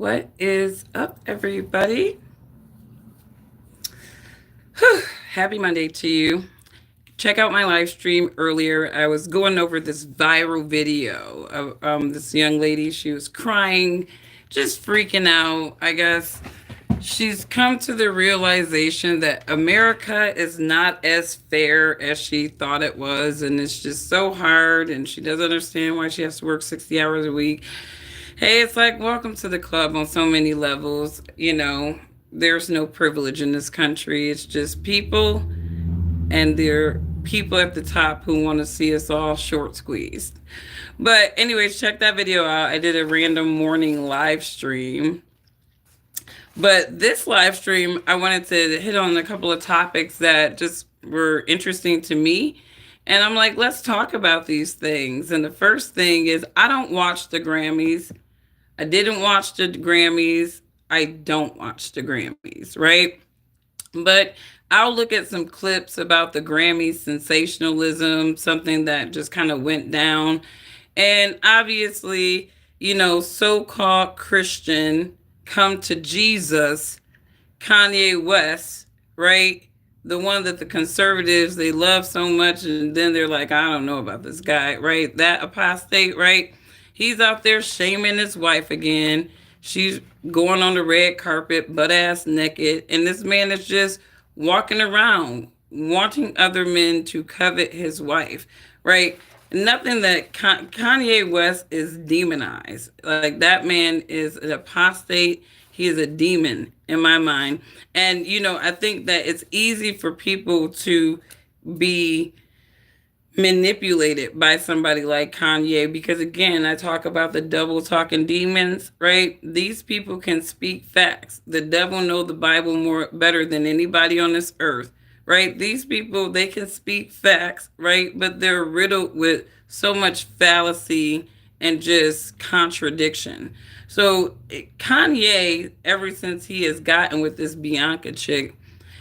What is up, everybody? Happy Monday to you. Check out my live stream earlier. I was going over this viral video of this young lady. She was crying, just freaking out. I guess she's come to the realization that America is not as fair as she thought it was, and it's just so hard, and she doesn't understand why she has to work 60 hours a week. Hey, it's like welcome to the club on so many levels. There's no privilege in this country. It's just people, and there are people at the top who want to see us all short squeezed. But anyways, check that video out. I did a random morning live stream. But this live stream, I wanted to hit on a couple of topics that just were interesting to me. And I'm like, let's talk about these things. And the first thing is, I don't watch the Grammys. I didn't watch the Grammys. I don't watch the Grammys, right? But I'll look at some clips about the Grammy sensationalism, something that just kind of went down. And obviously, so called Christian come to Jesus, Kanye West, right? The one that the conservatives, they love so much. And then they're like, I don't know about this guy, right? That apostate, right? He's out there shaming his wife again. She's going on the red carpet, butt ass naked. And this man is just walking around wanting other men to covet his wife, right? Nothing that Kanye West is demonized. Like, that man is an apostate. He is a demon in my mind. And, I think that it's easy for people to be manipulated by somebody like Kanye because, again, I talk about the devil talking demons, right? These people can speak facts. The devil know the Bible better than anybody on this earth, right? These people, they can speak facts, right? But they're riddled with so much fallacy and just contradiction. So Kanye, ever since he has gotten with this Bianca chick,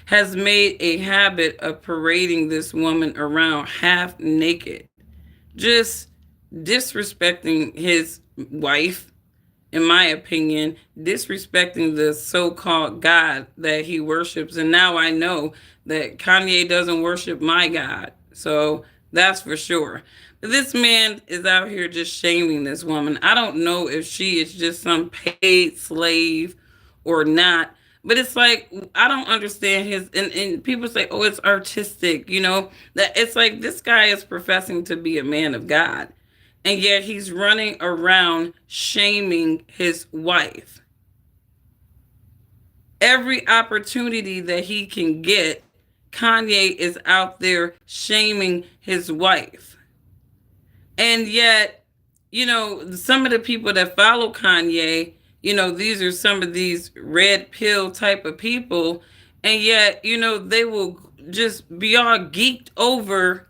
has made a habit of parading this woman around half naked, just disrespecting his wife, in my opinion, disrespecting the so-called God that he worships. And now I know that Kanye doesn't worship my God. So that's for sure. But this man is out here just shaming this woman. I don't know if she is just some paid slave or not. But it's like, I don't understand and people say, oh, it's artistic, that it's like this guy is professing to be a man of God. And yet he's running around shaming his wife. Every opportunity that he can get, Kanye is out there shaming his wife. And yet, some of the people that follow Kanye, these are some of these red pill type of people. And yet, they will just be all geeked over,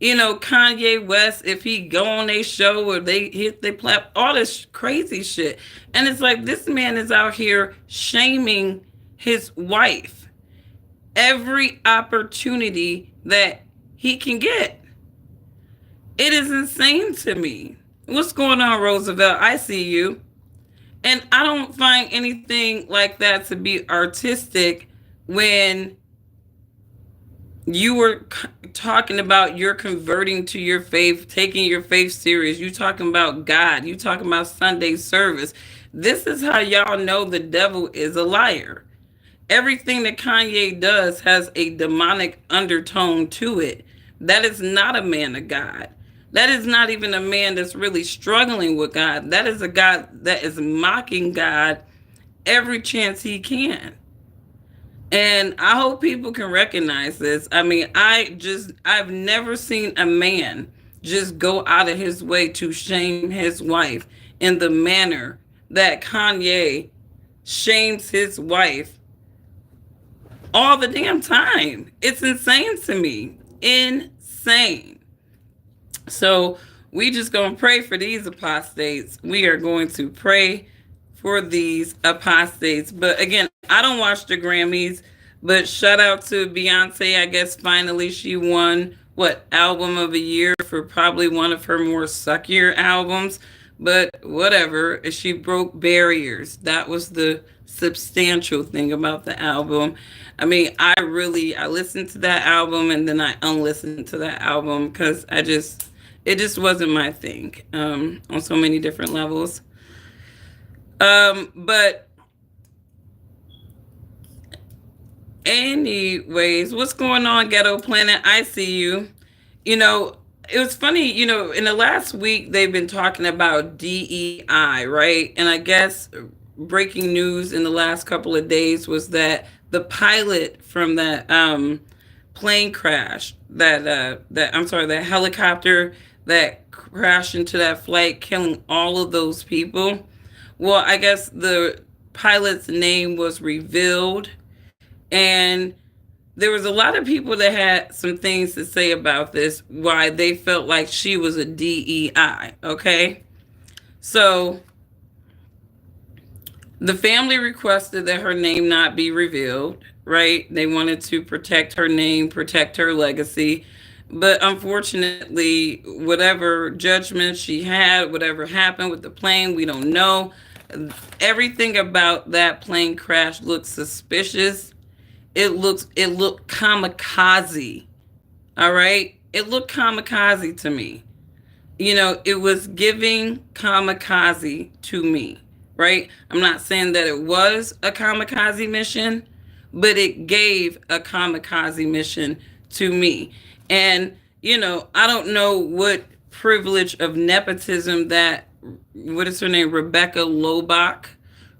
Kanye West, if he go on a show or they hit they plap, all this crazy shit. And it's like, this man is out here shaming his wife every opportunity that he can get. It is insane to me. What's going on, Roosevelt? I see you. And I don't find anything like that to be artistic when you were talking about you're converting to your faith, taking your faith serious. You talking about God. You talking about Sunday service. This is how y'all know the devil is a liar. Everything that Kanye does has a demonic undertone to it. That is not a man of God. That is not even a man that's really struggling with God. That is a God that is mocking God every chance he can. And I hope people can recognize this. I mean, I've never seen a man just go out of his way to shame his wife in the manner that Kanye shames his wife all the damn time. It's insane to me. Insane. So we just going to pray for these apostates. We are going to pray for these apostates. But again, I don't watch the Grammys, but shout out to Beyonce. I guess finally she won, album of the year for probably one of her more suckier albums. But whatever, she broke barriers. That was the substantial thing about the album. I mean, I listened to that album and then I unlistened to that album because it just wasn't my thing on so many different levels. But anyways, what's going on, Ghetto Planet? I see you. You know, it was funny, in the last week they've been talking about DEI, right? And I guess breaking news in the last couple of days was that the pilot from that plane crash, that I'm sorry, that helicopter that crashed into that flight, killing all of those people. Well, I guess the pilot's name was revealed, and there was a lot of people that had some things to say about this, why they felt like she was a DEI. Okay. So the family requested that her name not be revealed, right? They wanted to protect her name, protect her legacy. But unfortunately, whatever judgment she had, whatever happened with the plane, we don't know. Everything about that plane crash looks suspicious. It looked kamikaze. All right? It looked kamikaze to me. It was giving kamikaze to me, right? I'm not saying that it was a kamikaze mission, but it gave a kamikaze mission to me. And, I don't know what privilege of nepotism that, what is her name? Rebecca Lobach,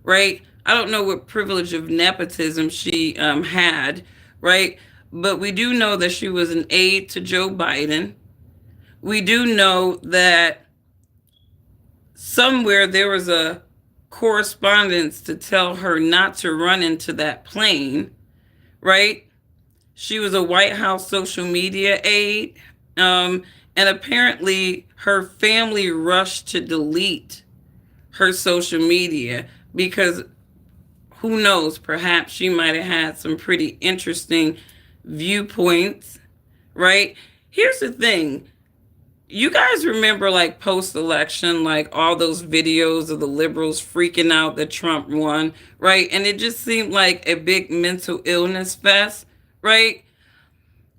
right? I don't know what privilege of nepotism she had, right? But we do know that she was an aide to Joe Biden. We do know that somewhere there was a correspondence to tell her not to run into that plane, right? She was a White House social media aide. And apparently her family rushed to delete her social media because who knows, perhaps she might have had some pretty interesting viewpoints, right? Here's the thing. You guys remember, like, post election, like all those videos of the liberals freaking out that Trump won, right? And it just seemed like a big mental illness fest, right?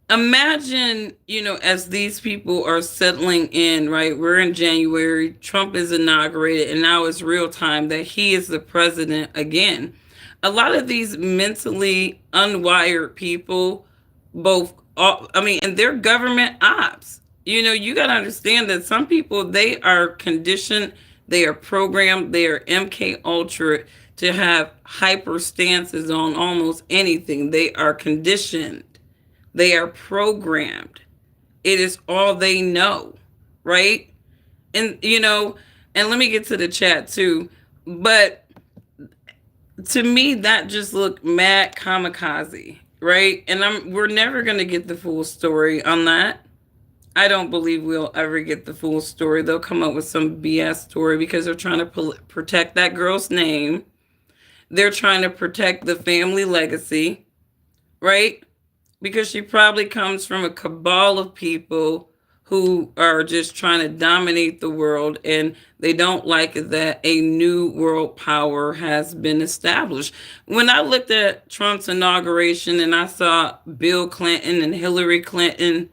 Imagine, as these people are settling in, right? We're in January, Trump is inaugurated, and now it's real time that he is the president again. A lot of these mentally unwired people, and they're government ops. You got to understand that some people, they are conditioned, they are programmed, they are MK Ultra to have hyper stances on almost anything. They are conditioned. They are programmed. It is all they know, right? And and let me get to the chat too. But to me, that just looked mad kamikaze, right? And we're never gonna get the full story on that. I don't believe we'll ever get the full story. They'll come up with some BS story because they're trying to protect that girl's name. They're trying to protect the family legacy, right? Because she probably comes from a cabal of people who are just trying to dominate the world, and they don't like that a new world power has been established. When I looked at Trump's inauguration and I saw Bill Clinton and Hillary Clinton,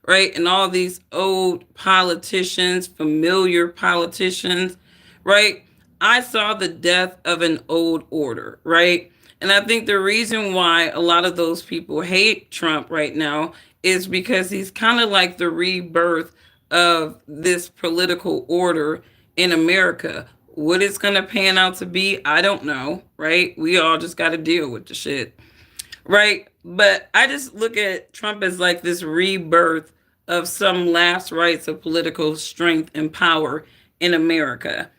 right, and all these old politicians, familiar politicians, right, I saw the death of an old order, right? And I think the reason why a lot of those people hate Trump right now is because he's kind of like the rebirth of this political order in America. What it's going to pan out to be, I don't know, right? We all just got to deal with the shit, right? But I just look at Trump as like this rebirth of some last rites of political strength and power in America.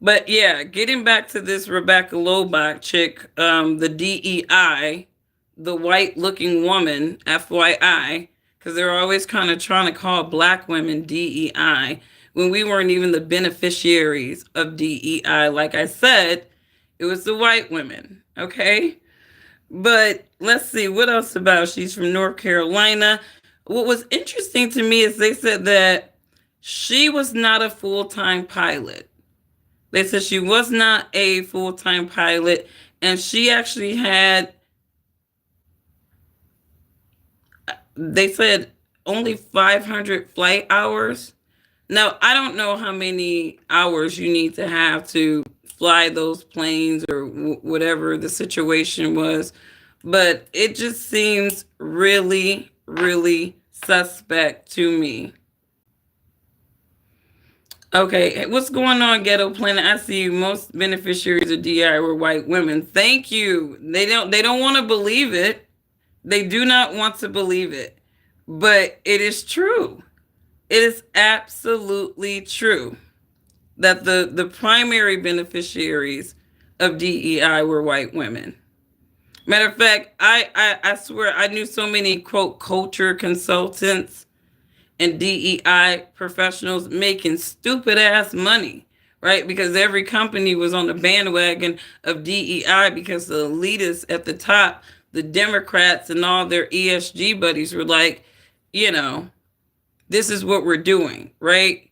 But yeah, getting back to this Rebecca Lobach chick, the DEI, the white looking woman, FYI, because they're always kind of trying to call black women DEI when we weren't even the beneficiaries of DEI. Like I said, it was the white women, okay? But let's see, what else about? She's from North Carolina. What was interesting to me is they said that She was not a full-time pilot. They said she was not a full-time pilot, and she actually had, they said, only 500 flight hours. Now, I don't know how many hours you need to have to fly those planes or whatever the situation was, but it just seems really, really suspect to me. Okay, what's going on, Ghetto Planet? I see most beneficiaries of DI were white women. Thank you. They don't want to believe it. They do not want to believe it. But it is true. It is absolutely true that the primary beneficiaries of DEI were white women. Matter of fact, I swear I knew so many quote culture consultants and DEI professionals making stupid ass money, right? Because every company was on the bandwagon of DEI because the elitists at the top, the Democrats and all their ESG buddies were like, you know, this is what we're doing, right?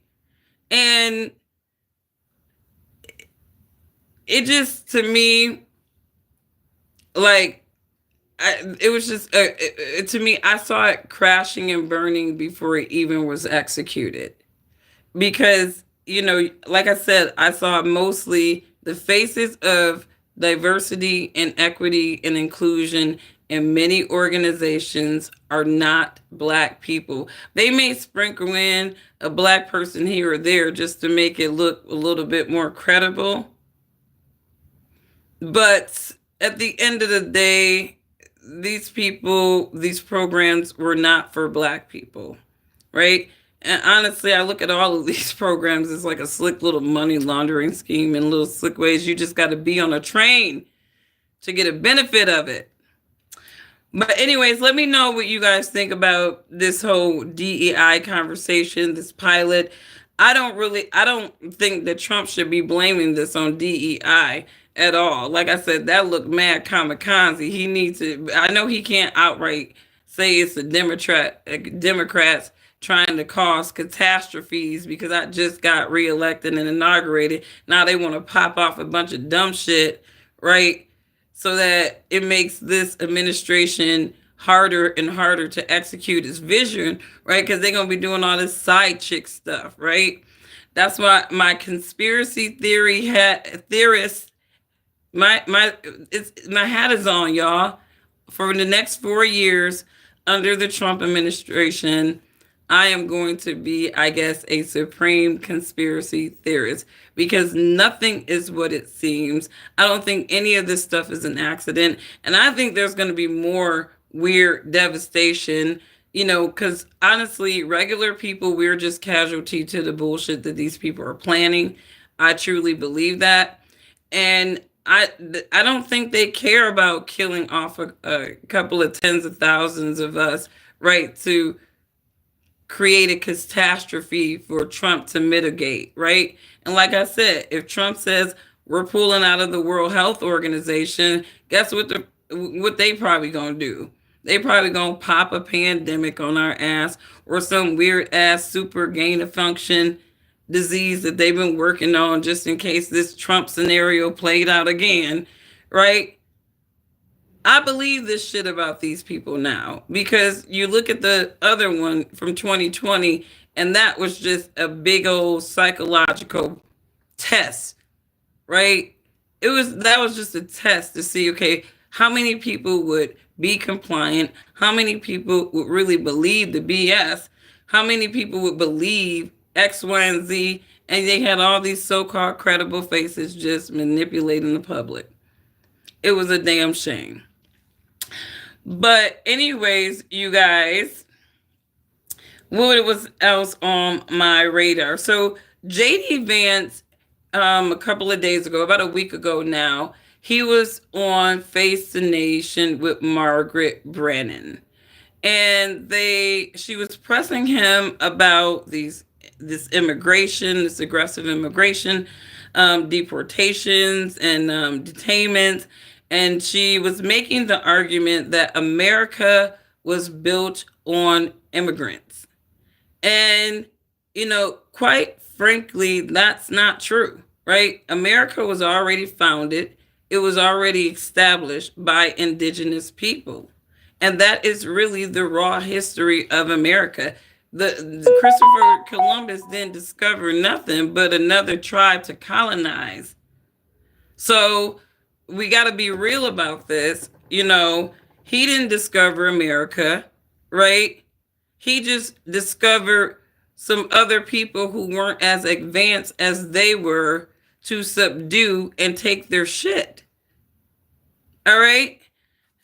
And it just, to me, like, it was just, to me, I saw it crashing and burning before it even was executed. Because, like I said, I saw mostly the faces of diversity and equity and inclusion in many organizations are not black people. They may sprinkle in a black person here or there just to make it look a little bit more credible. But at the end of the day, these people, these programs were not for black people, right? And honestly, I look at all of these programs as like a slick little money laundering scheme in little slick ways. You just got to be on a train to get a benefit of it. But anyways, let me know what you guys think about this whole DEI conversation, this pilot. I don't think that Trump should be blaming this on DEI at all. Like I said, that looked mad kamikaze. He needs to, I know he can't outright say it's the Democrats trying to cause catastrophes because I just got reelected and inaugurated. Now they want to pop off a bunch of dumb shit, right? So that it makes this administration harder and harder to execute its vision, right? Because they're gonna be doing all this side chick stuff, right? That's why my conspiracy theorist, my hat is on, y'all. For the next 4 years under the Trump administration, I am going to be, I guess, a supreme conspiracy theorist because nothing is what it seems. I don't think any of this stuff is an accident. And I think there's going to be more weird devastation, because honestly, regular people, we're just casualty to the bullshit that these people are planning. I truly believe that. And I don't think they care about killing off a couple of tens of thousands of us, right, to create a catastrophe for Trump to mitigate, right? And like I said, if Trump says we're pulling out of the World Health Organization, guess what they probably gonna do? They probably gonna pop a pandemic on our ass or some weird ass super gain of function disease that they've been working on just in case this Trump scenario played out again, right? I believe this shit about these people now because you look at the other one from 2020 and that was just a big old psychological test, right? That was just a test to see, okay, how many people would be compliant, how many people would really believe the BS, how many people would believe X, Y, and Z, and they had all these so-called credible faces just manipulating the public. It was a damn shame. But anyways, you guys, what was else on my radar? So JD Vance, a couple of days ago, about a week ago now, he was on Face the Nation with Margaret Brennan. And she was pressing him about this immigration, this aggressive immigration, deportations and detainments. And she was making the argument that America was built on immigrants. And quite frankly, that's not true, right? America was already founded, it was already established by indigenous people. And that is really the raw history of America. The Christopher Columbus didn't discover nothing but another tribe to colonize. So we got to be real about this. He didn't discover America, right? He just discovered some other people who weren't as advanced as they were to subdue and take their shit. All right?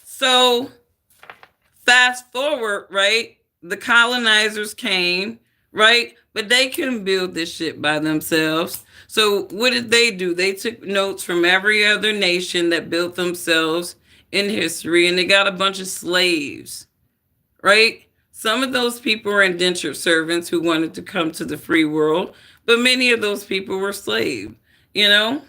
So fast forward, right? The colonizers came, right? But they couldn't build this shit by themselves. So what did they do? They took notes from every other nation that built themselves in history, and they got a bunch of slaves, right? Some of those people were indentured servants who wanted to come to the free world, but many of those people were slaves, you know?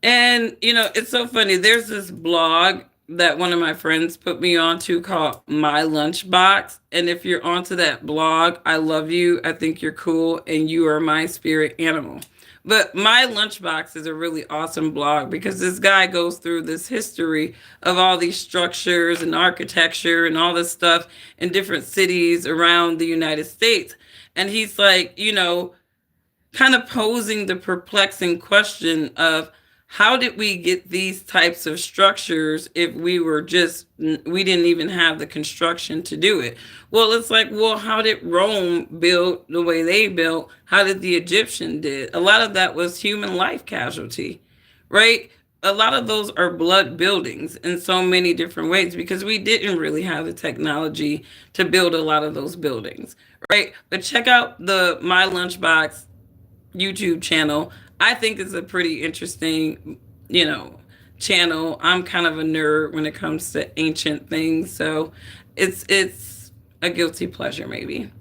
And, it's so funny. There's this blog that one of my friends put me onto called My Lunchbox. And if you're onto that blog, I love you. I think you're cool and you are my spirit animal. But My Lunchbox is a really awesome blog because this guy goes through this history of all these structures and architecture and all this stuff in different cities around the United States. And he's like, kind of posing the perplexing question of how did we get these types of structures if we didn't even have the construction to do it? Well, it's like, well, how did Rome build the way they built? How did the Egyptian did? A lot of that was human life casualty, right? A lot of those are blood buildings in so many different ways because we didn't really have the technology to build a lot of those buildings, right? But check out the My Lunchbox YouTube channel. I think it's a pretty interesting, channel. I'm kind of a nerd when it comes to ancient things, so it's a guilty pleasure maybe.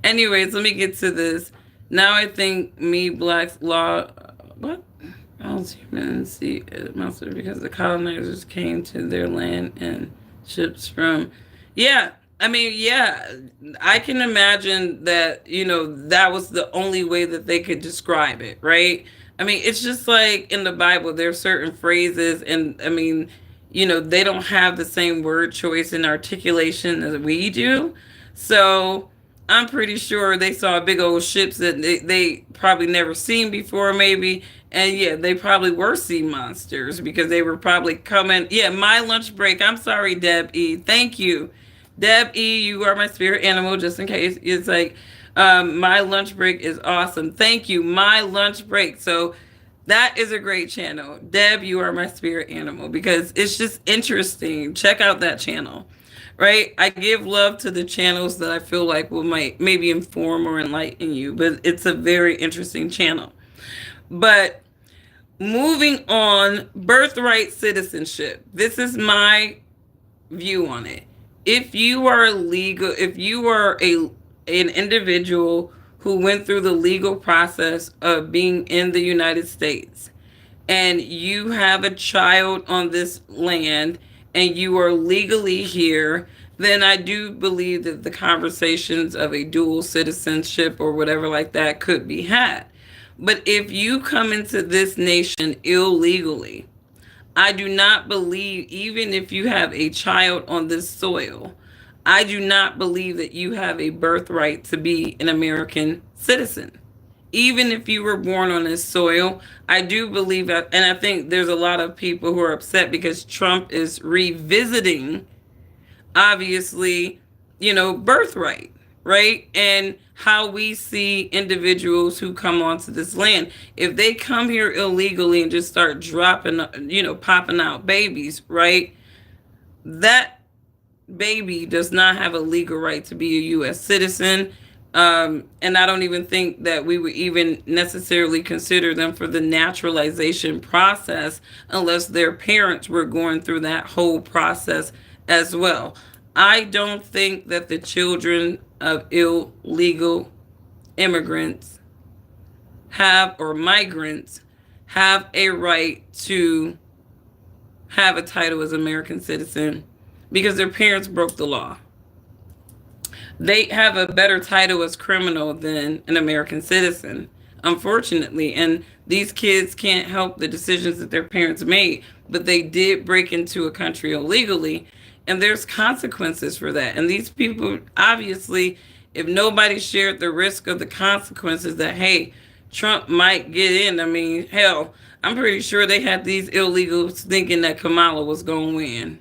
Anyways, let me get to this. Now I think me blacks law what? Else humans see monster because the colonizers came to their land and ships from yeah, I mean, yeah, I can imagine that, that was the only way that they could describe it, right? I mean, it's just like in the Bible, there are certain phrases, and I mean, they don't have the same word choice and articulation as we do. So I'm pretty sure they saw big old ships that they probably never seen before, maybe. And yeah, they probably were sea monsters because they were probably coming. Yeah, my lunch break. I'm sorry, Deb E. Thank you. Deb E, you are my spirit animal, just in case. It's like, my lunch break is awesome. Thank you. My lunch break. So that is a great channel. Deb, you are my spirit animal because it's just interesting. Check out that channel. Right? I give love to the channels that I feel like will might maybe inform or enlighten you, but it's a very interesting channel. But moving on, birthright citizenship. This is my view on it. If you are an individual who went through the legal process of being in the United States and you have a child on this land and you are legally here, then I do believe that the conversations of a dual citizenship or whatever like that could be had. But if you come into this nation illegally, I do not believe, even if you have a child on this soil, I do not believe that you have a birthright to be an American citizen. Even if you were born on this soil, I do believe that, and I think there's a lot of people who are upset because Trump is revisiting, obviously, birthright, right? And how we see individuals who come onto this land. If they come here illegally and just start dropping, popping out babies, right? That baby does not have a legal right to be a U.S. citizen. And I don't even think that we would even necessarily consider them for the naturalization process unless their parents were going through that whole process as well. I don't think that the children of illegal immigrants or migrants have a right to have a title as American citizen because their parents broke the law. they have a better title as criminal than an American citizen, unfortunately. And these kids can't help the decisions that their parents made, but they did break into a country illegally, and there's consequences for that. And these people, obviously, if nobody shared the risk of the consequences that, hey, Trump might get in, I mean, hell, I'm pretty sure they had these illegals thinking that Kamala was going to win.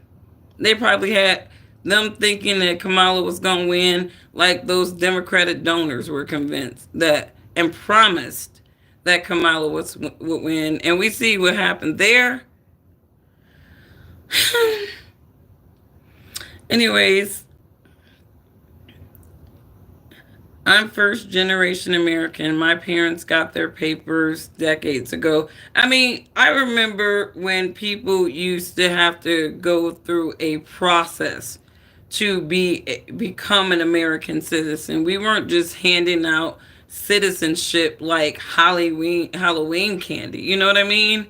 They probably had them thinking that Kamala was going to win, like those Democratic donors were convinced that and promised that Kamala would win. And we see what happened there. Anyways, I'm first generation American. My parents got their papers decades ago. I mean, I remember when people used to have to go through a process to become an American citizen. We weren't just handing out citizenship like Halloween candy. You know what I mean?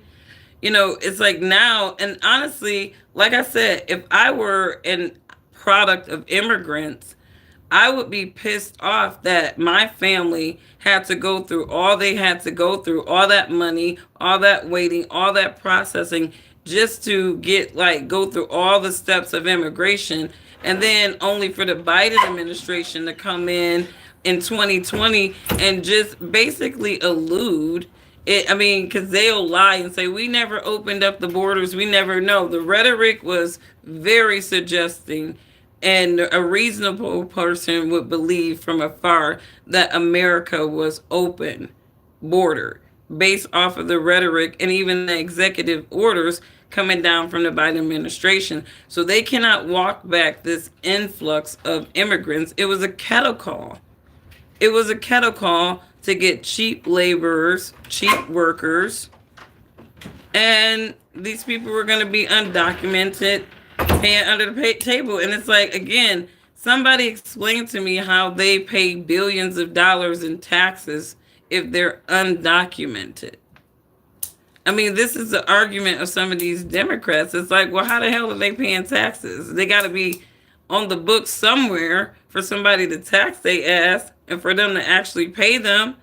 It's like now, and honestly, like I said, if I were a product of immigrants, I would be pissed off that my family had to go through all they had to go through, all that money, all that waiting, all that processing just to get like go through all the steps of immigration, and then only for the Biden administration to come in 2020 and just basically elude it. I mean, because they'll lie and say we never opened up the borders, we never know. The rhetoric was very suggesting, and a reasonable person would believe from afar that America was open border based off of the rhetoric and even the executive orders coming down from the Biden administration. So they cannot walk back this influx of immigrants. It was a cattle call. It was a cattle call to get cheap laborers, cheap workers, and these people were going to be undocumented, paying under the table. And it's like, again, somebody explain to me how they pay billions of dollars in taxes if they're undocumented. I mean, this is the argument of some of these Democrats. It's like, well, how the hell are they paying taxes? They got to be on the books somewhere for somebody to tax their ass and for them to actually pay them.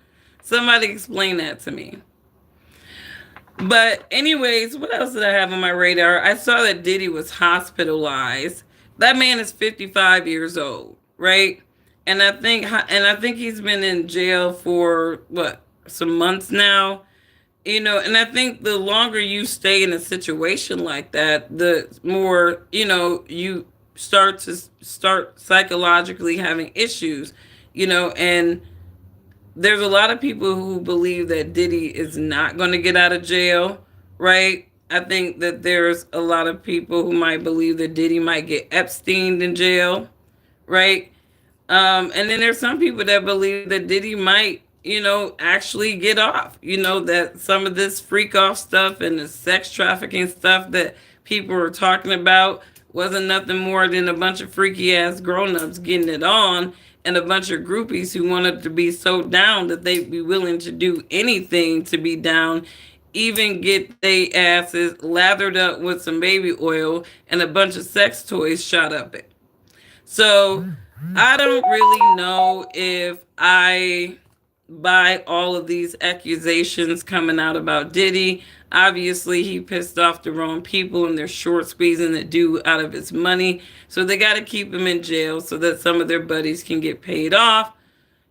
Somebody explain that to me. But anyways, what else did I have on my radar? I saw that Diddy was hospitalized. That man is 55 years old, right? And I think he's been in jail for what, some months now. And I think the longer you stay in a situation like that, the more, you start psychologically having issues, and there's a lot of people who believe that Diddy is not going to get out of jail, right? I think that there's a lot of people who might believe that Diddy might get Epstein in jail, right? And then there's some people that believe that Diddy might, actually get off, that some of this freak off stuff and the sex trafficking stuff that people were talking about wasn't nothing more than a bunch of freaky ass grown-ups getting it on, and a bunch of groupies who wanted to be so down that they'd be willing to do anything to be down, even get their asses lathered up with some baby oil and a bunch of sex toys shot up it. So I don't really know if I buy all of these accusations coming out about Diddy. Obviously, he pissed off the wrong people and they're short squeezing the dude out of his money. So they got to keep him in jail so that some of their buddies can get paid off,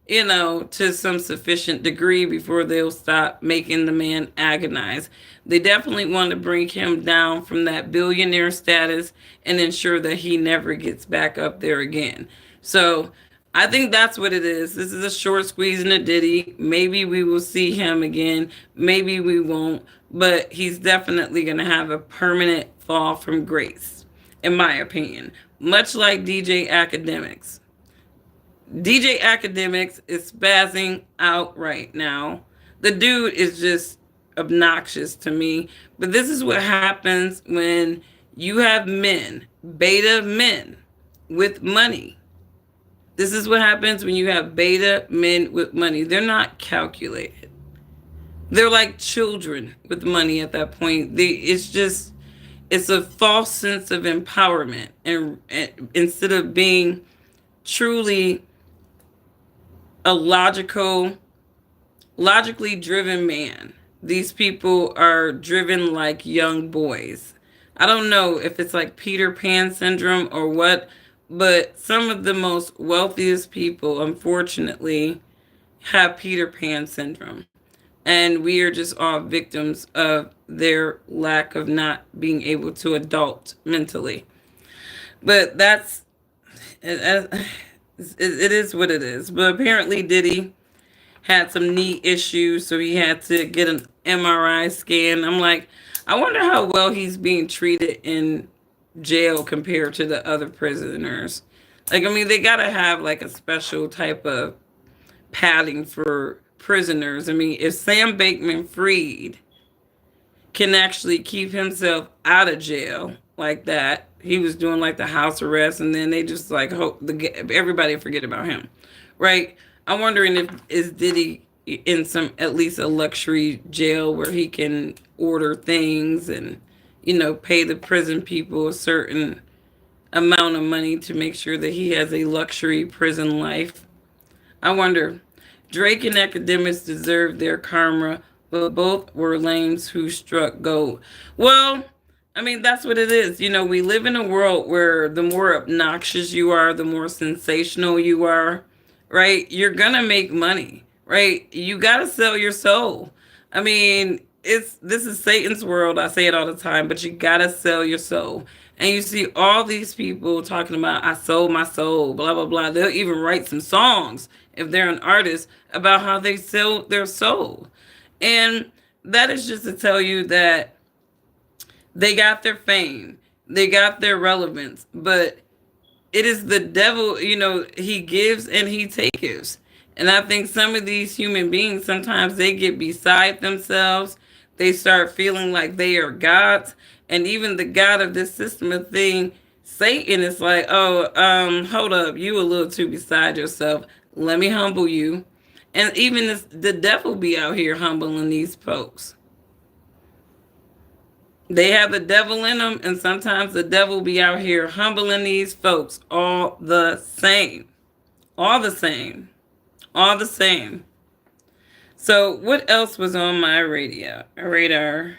to some sufficient degree before they'll stop making the man agonize. They definitely want to bring him down from that billionaire status and ensure that he never gets back up there again. So I think that's what it is. This is a short squeeze in a Diddy. Maybe we will see him again. Maybe we won't. But he's definitely going to have a permanent fall from grace, in my opinion. Much like DJ Academics. DJ Academics is spazzing out right now. The dude is just obnoxious to me. But this is what happens when you have men, beta men, with money. This is what happens when you have beta men with money. They're not calculated. They're like children with money at that point. It's a false sense of empowerment. And instead of being truly a logically driven man. These people are driven like young boys. I don't know if it's like Peter Pan syndrome or what, but some of the most wealthiest people, unfortunately, have Peter Pan syndrome. And we are just all victims of their lack of not being able to adult mentally. But it is what it is. But apparently, Diddy had some knee issues, so he had to get an MRI scan. I'm like, I wonder how well he's being treated in jail compared to the other prisoners. Like, I mean, they gotta have like a special type of padding for prisoners. I mean, if Sam Bankman Fried can actually keep himself out of jail like that, he was doing like the house arrest, and then they just like hope everybody forget about him, right? I'm wondering if is Diddy in some at least a luxury jail where he can order things and pay the prison people a certain amount of money to make sure that he has a luxury prison life. I wonder. Drake and academics deserved their karma, but both were lames who struck gold. Well, I mean, that's what it is. We live in a world where the more obnoxious you are, the more sensational you are, right? You're gonna make money, right? You gotta sell your soul. I mean, this is Satan's world. I say it all the time, but you gotta sell your soul. And you see all these people talking about I sold my soul, blah blah blah. They'll even write some songs if they're an artist about how they sell their soul. And that is just to tell you that they got their fame, they got their relevance, but it is the devil, he gives and he takes. And I think some of these human beings, sometimes they get beside themselves. They start feeling like they are gods. And even the God of this system of thing, Satan is like, oh, hold up, you a little too beside yourself. Let me humble you. And even the devil be out here humbling these folks. They have the devil in them, and sometimes the devil be out here humbling these folks all the same. All the same. All the same. So what else was on my radar?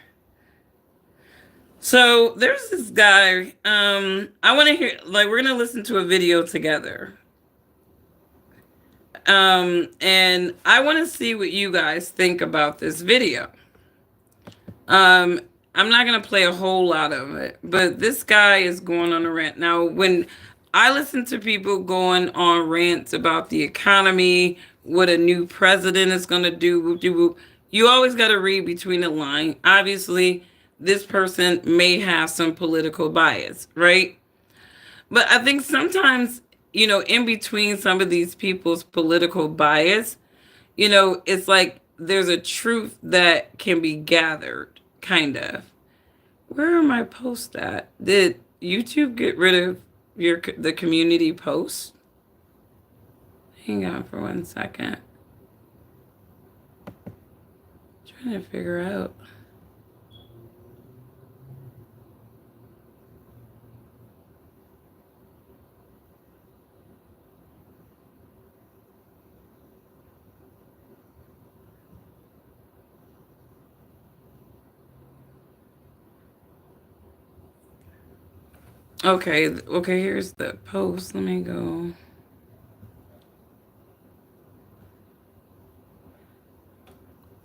So there's this guy. I want to hear, like, we're gonna listen to a video together. And I want to see what you guys think about this video. Um, I'm not gonna play a whole lot of it, but this guy is going on a rant. Now, when I listen to people going on rants about the economy, what a new president is gonna do, you always got to read between the line. Obviously, this person may have some political bias, right? But I think sometimes, in between some of these people's political bias, it's like there's a truth that can be gathered, kind of. Where are my posts at? Did YouTube get rid of the community posts? Hang on for 1 second. Trying to figure out. Okay, here's the post. Let me go.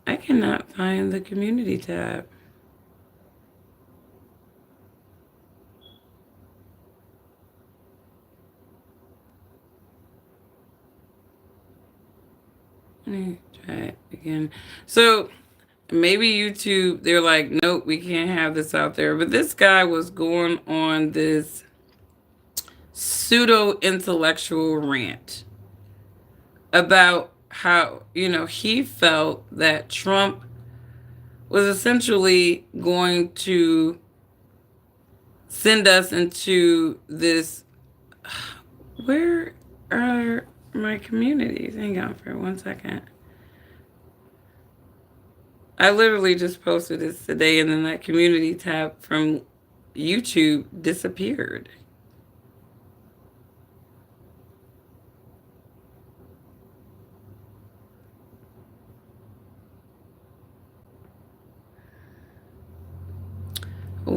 I cannot find the community tab. Let me try it again. So maybe YouTube, they're like, nope, we can't have this out there. But this guy was going on this pseudo intellectual rant about how, he felt that Trump was essentially going to send us into this. Where are my communities? Hang on for 1 second. I literally just posted this today, and then that community tab from YouTube disappeared.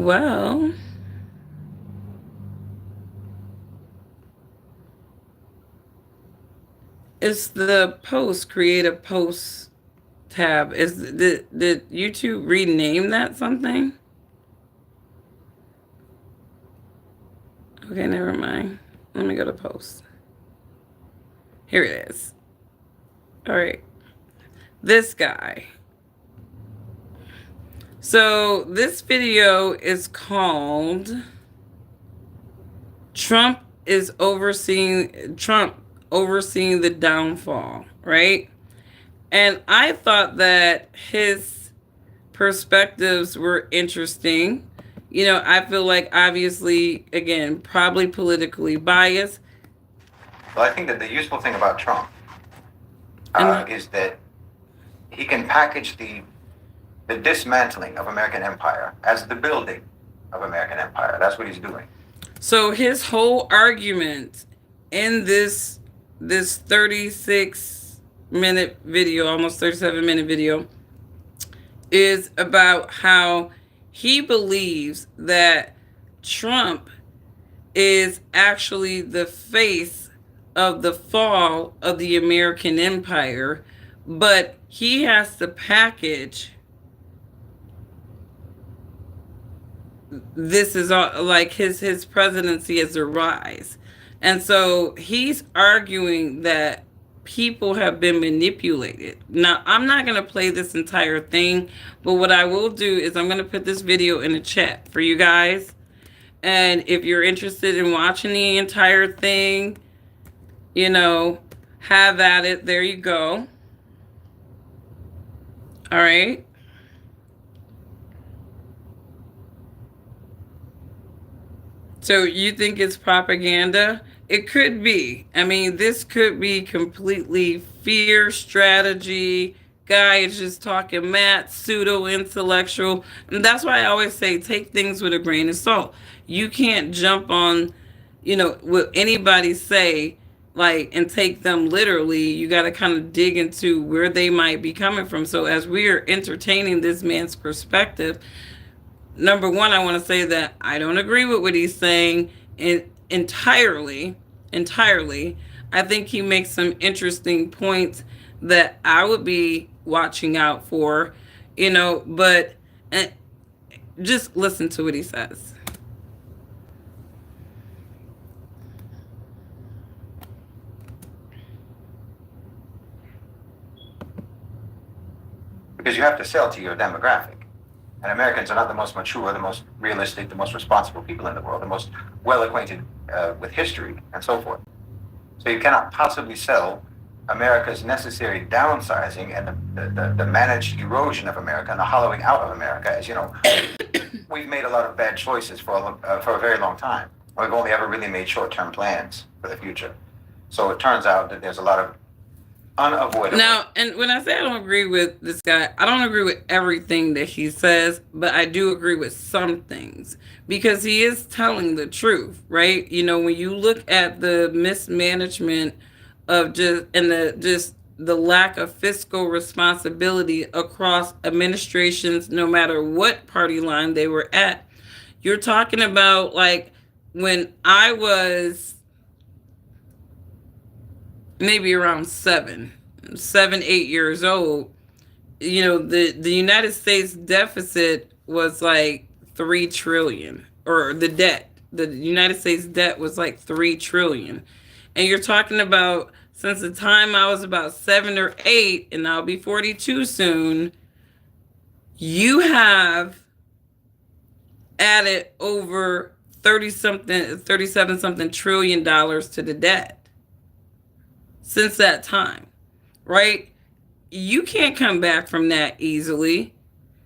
Well, it's the post, create a post tab. Did YouTube rename that something? Okay, never mind. Let me go to post. Here it is. All right. This guy. So this video is called Trump overseeing the downfall, right? And I thought that his perspectives were interesting. I feel like obviously, again, probably politically biased. Well, I think that the useful thing about Trump And is that he can package the dismantling of American empire as the building of American empire. That's what he's doing. so his whole argument in this 36-minute video, almost 37-minute video, is about how he believes that Trump is actually the face of the fall of the American empire, but he has to package this is all like his presidency as a rise. And so he's arguing that people have been manipulated. Now, I'm not going to play this entire thing, but what I will do is I'm going to put this video in the chat for you guys. And if you're interested in watching the entire thing, have at it. There you go. All right. So you think it's propaganda? It could be. I mean, this could be completely fear strategy. Guy is just talking mad, pseudo intellectual. And that's why I always say take things with a grain of salt. You can't jump on, what anybody say, like, and take them literally. You got to kind of dig into where they might be coming from. So as we are entertaining this man's perspective, number one, I want to say that I don't agree with what he's saying entirely. I think he makes some interesting points that I would be watching out for, but just listen to what he says. Because you have to sell to your demographic. And Americans are not the most mature, the most realistic, the most responsible people in the world, the most well acquainted with history and so forth. So you cannot possibly sell America's necessary downsizing and the managed erosion of America and the hollowing out of America. As you know, we've made a lot of bad choices for a very long time. We've only ever really made short-term plans for the future. So it turns out that there's a lot of unavoidable. Now, and when I say I don't agree with this guy, I don't agree with everything that he says, but I do agree with some things because he is telling the truth, right? When you look at the mismanagement of the lack of fiscal responsibility across administrations, no matter what party line they were at, you're talking about like when I was maybe around 8 years old, the United States deficit was like 3 trillion, or the United States debt was like 3 trillion. And you're talking about since the time I was about 7 or 8, and I'll be 42 soon, you have added over 37 something trillion dollars to the debt since that time, right? You can't come back from that easily.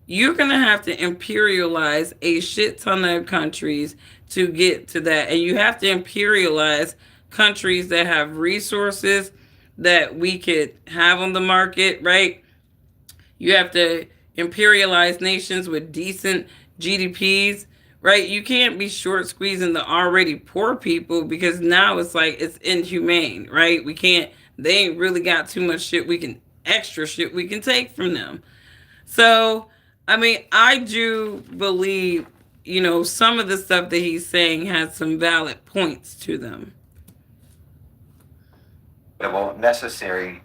You're going to have to imperialize a shit ton of countries to get to that. And you have to imperialize countries that have resources that we could have on the market, right? You have to imperialize nations with decent GDPs, right? You can't be short squeezing the already poor people because now it's like it's inhumane, right? They ain't really got too much extra shit we can take from them. So, I mean, I do believe some of the stuff that he's saying has some valid points to them. Necessary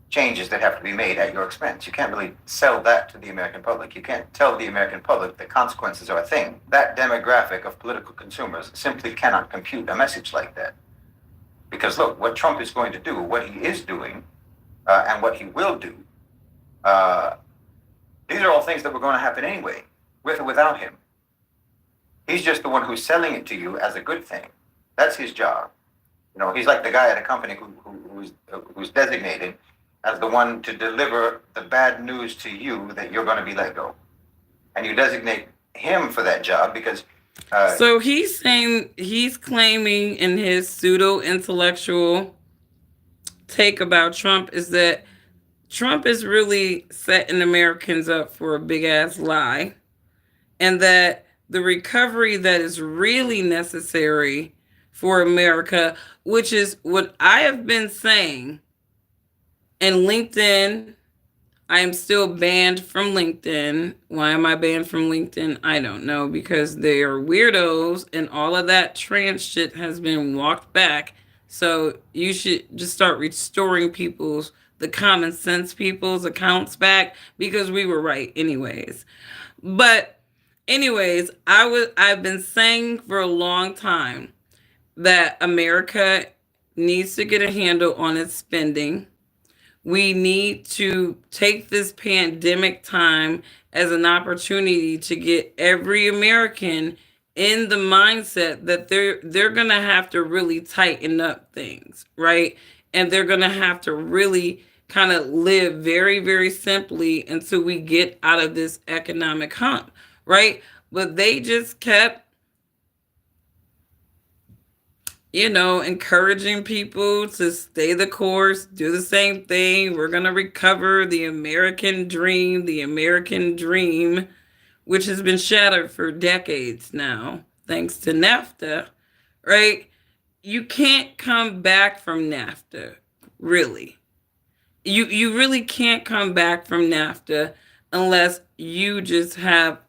changes that have to be made at your expense. You can't really sell that to the American public. You can't tell the American public the consequences are a thing. That demographic of political consumers simply cannot compute a message like that. Because look, what Trump is going to do, what he is doing, and what he will do, uh, these are all things that were going to happen anyway, with or without him. He's just the one who's selling it to you as a good thing. That's his job. He's like the guy at a company who's designated as the one to deliver the bad news to you that you're going to be let go. And you designate him for that job because... So he's claiming in his pseudo intellectual take about Trump is that Trump is really setting Americans up for a big ass lie, and that the recovery that is really necessary for America, which is what I have been saying, and LinkedIn, I am still banned from LinkedIn. Why am I banned from LinkedIn? I don't know, because they are weirdos and all of that trans shit has been walked back. So you should just start restoring the common sense people's accounts back, because we were right anyways. But anyways, I've been saying for a long time that America needs to get a handle on its spending. We need to take this pandemic time as an opportunity to get every American in the mindset that they're going to have to really tighten up things, right? And they're going to have to really kind of live very, very simply until we get out of this economic hump, right? But they just kept encouraging people to stay the course, do the same thing. We're going to recover the American dream, which has been shattered for decades now, thanks to NAFTA, right? You can't come back from NAFTA, really. You really can't come back from NAFTA unless you just have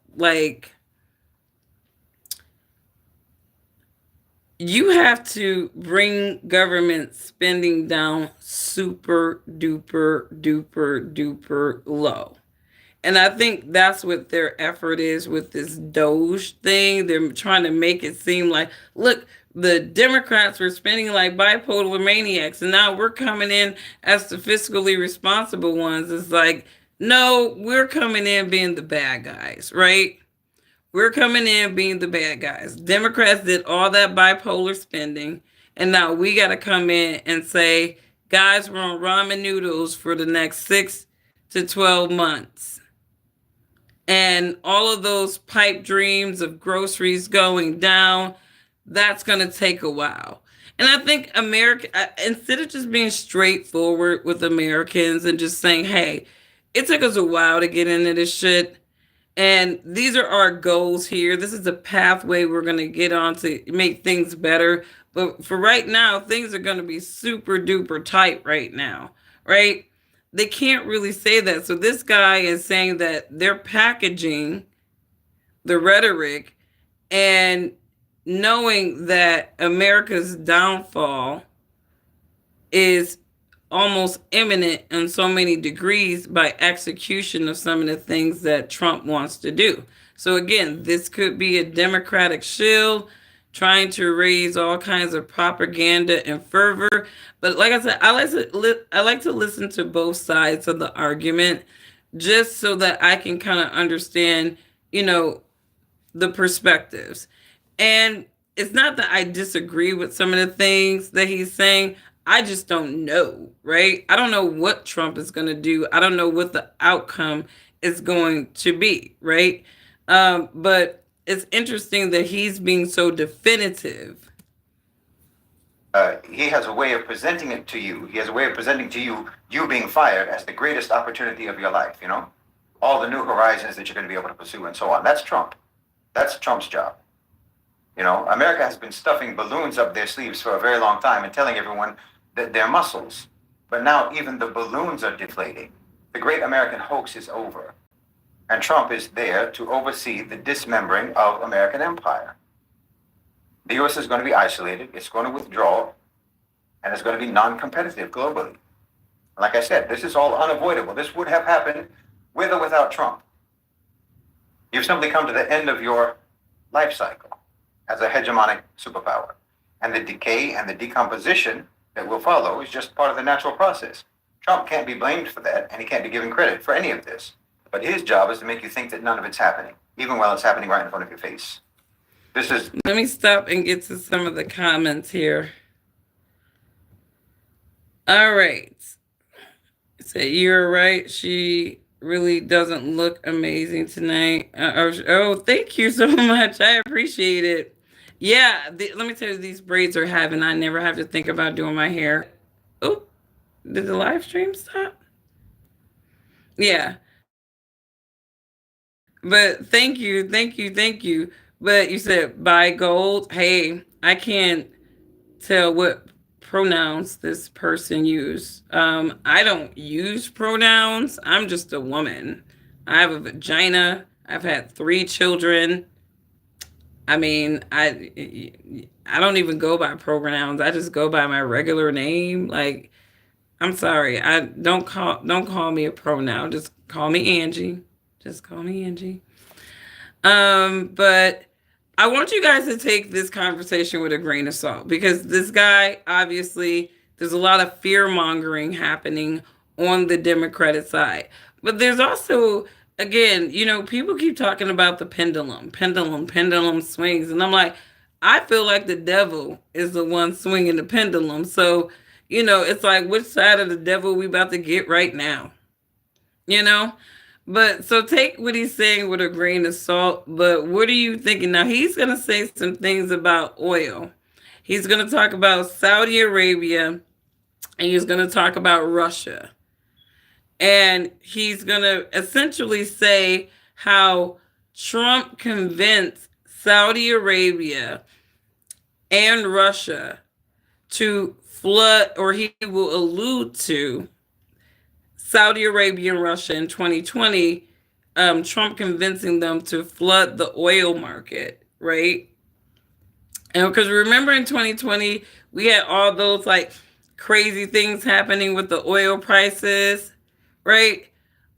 you have to bring government spending down super duper duper duper low. And I think that's what their effort is with this Doge thing. They're trying to make it seem like, look, the Democrats were spending like bipolar maniacs, and now we're coming in as the fiscally responsible ones. It's like, no, we're coming in being the bad guys, right? We're coming in being the bad guys. Democrats did all that bipolar spending, and now we got to come in and say, guys, we're on ramen noodles for the next 6 to 12 months. And all of those pipe dreams of groceries going down, that's going to take a while. And I think America, instead of just being straightforward with Americans and just saying, hey, it took us a while to get into this shit, and these are our goals here. This is the pathway we're going to get on to make things better. But for right now, things are going to be super duper tight right now, right? They can't really say that. So this guy is saying that they're packaging the rhetoric and knowing that America's downfall is almost imminent in so many degrees by execution of some of the things that Trump wants to do. So again, this could be a Democratic shield trying to raise all kinds of propaganda and fervor. But like I said, I like to listen to both sides of the argument just so that I can kind of understand, you know, the perspectives. And it's not that I disagree with some of the things that he's saying. I just don't know, right? I don't know what Trump is going to do. I don't know what the outcome is going to be, right? But it's interesting that he's being so definitive. He has a way of presenting it to you. He has a way of presenting to you you being fired as the greatest opportunity of your life, you know? All the new horizons that you're going to be able to pursue and so on. That's Trump. That's Trump's job. You know, America has been stuffing balloons up their sleeves for a very long time and telling everyone that they're muscles. But now even the balloons are deflating. The great American hoax is over. And Trump is there to oversee the dismembering of American empire. The U.S. is going to be isolated, it's going to withdraw, and it's going to be non-competitive globally. Like I said, this is all unavoidable. This would have happened with or without Trump. You've simply come to the end of your life cycle as a hegemonic superpower. And the decay and the decomposition that will follow is just part of the natural process. Trump can't be blamed for that, and he can't be given credit for any of this. But his job is to make you think that none of it's happening, even while it's happening right in front of your face. This is... Let me stop and get to some of the comments here. All right. So you're right. She really doesn't look amazing tonight. Oh, thank you so much. I appreciate it. Yeah, let me tell you, these braids are having. I never have to think about doing my hair. Oh, did the live stream stop? Yeah. But thank you. But you said buy gold. Hey, I can't tell what pronouns this person used. I don't use pronouns. I'm just a woman. I have a vagina. I've had 3 children. I mean, I don't even go by pronouns. I just go by my regular name. Like, I'm sorry. I don't call me a pronoun. Just call me Angie. Just call me Angie. But I want you guys to take this conversation with a grain of salt because this guy, obviously, there's a lot of fear mongering happening on the Democratic side. But there's also, again, people keep talking about the pendulum swings. And I'm like, I feel like the devil is the one swinging the pendulum. So, it's like, which side of the devil we about to get right now? You know? But so take what he's saying with a grain of salt. But what are you thinking? Now, he's going to say some things about oil. He's going to talk about Saudi Arabia and he's going to talk about Russia. And he's going to essentially say how Trump convinced Saudi Arabia and Russia to flood, or he will allude to Saudi Arabia and Russia in 2020, Trump convincing them to flood the oil market, right? And because remember in 2020, we had all those like crazy things happening with the oil prices, right?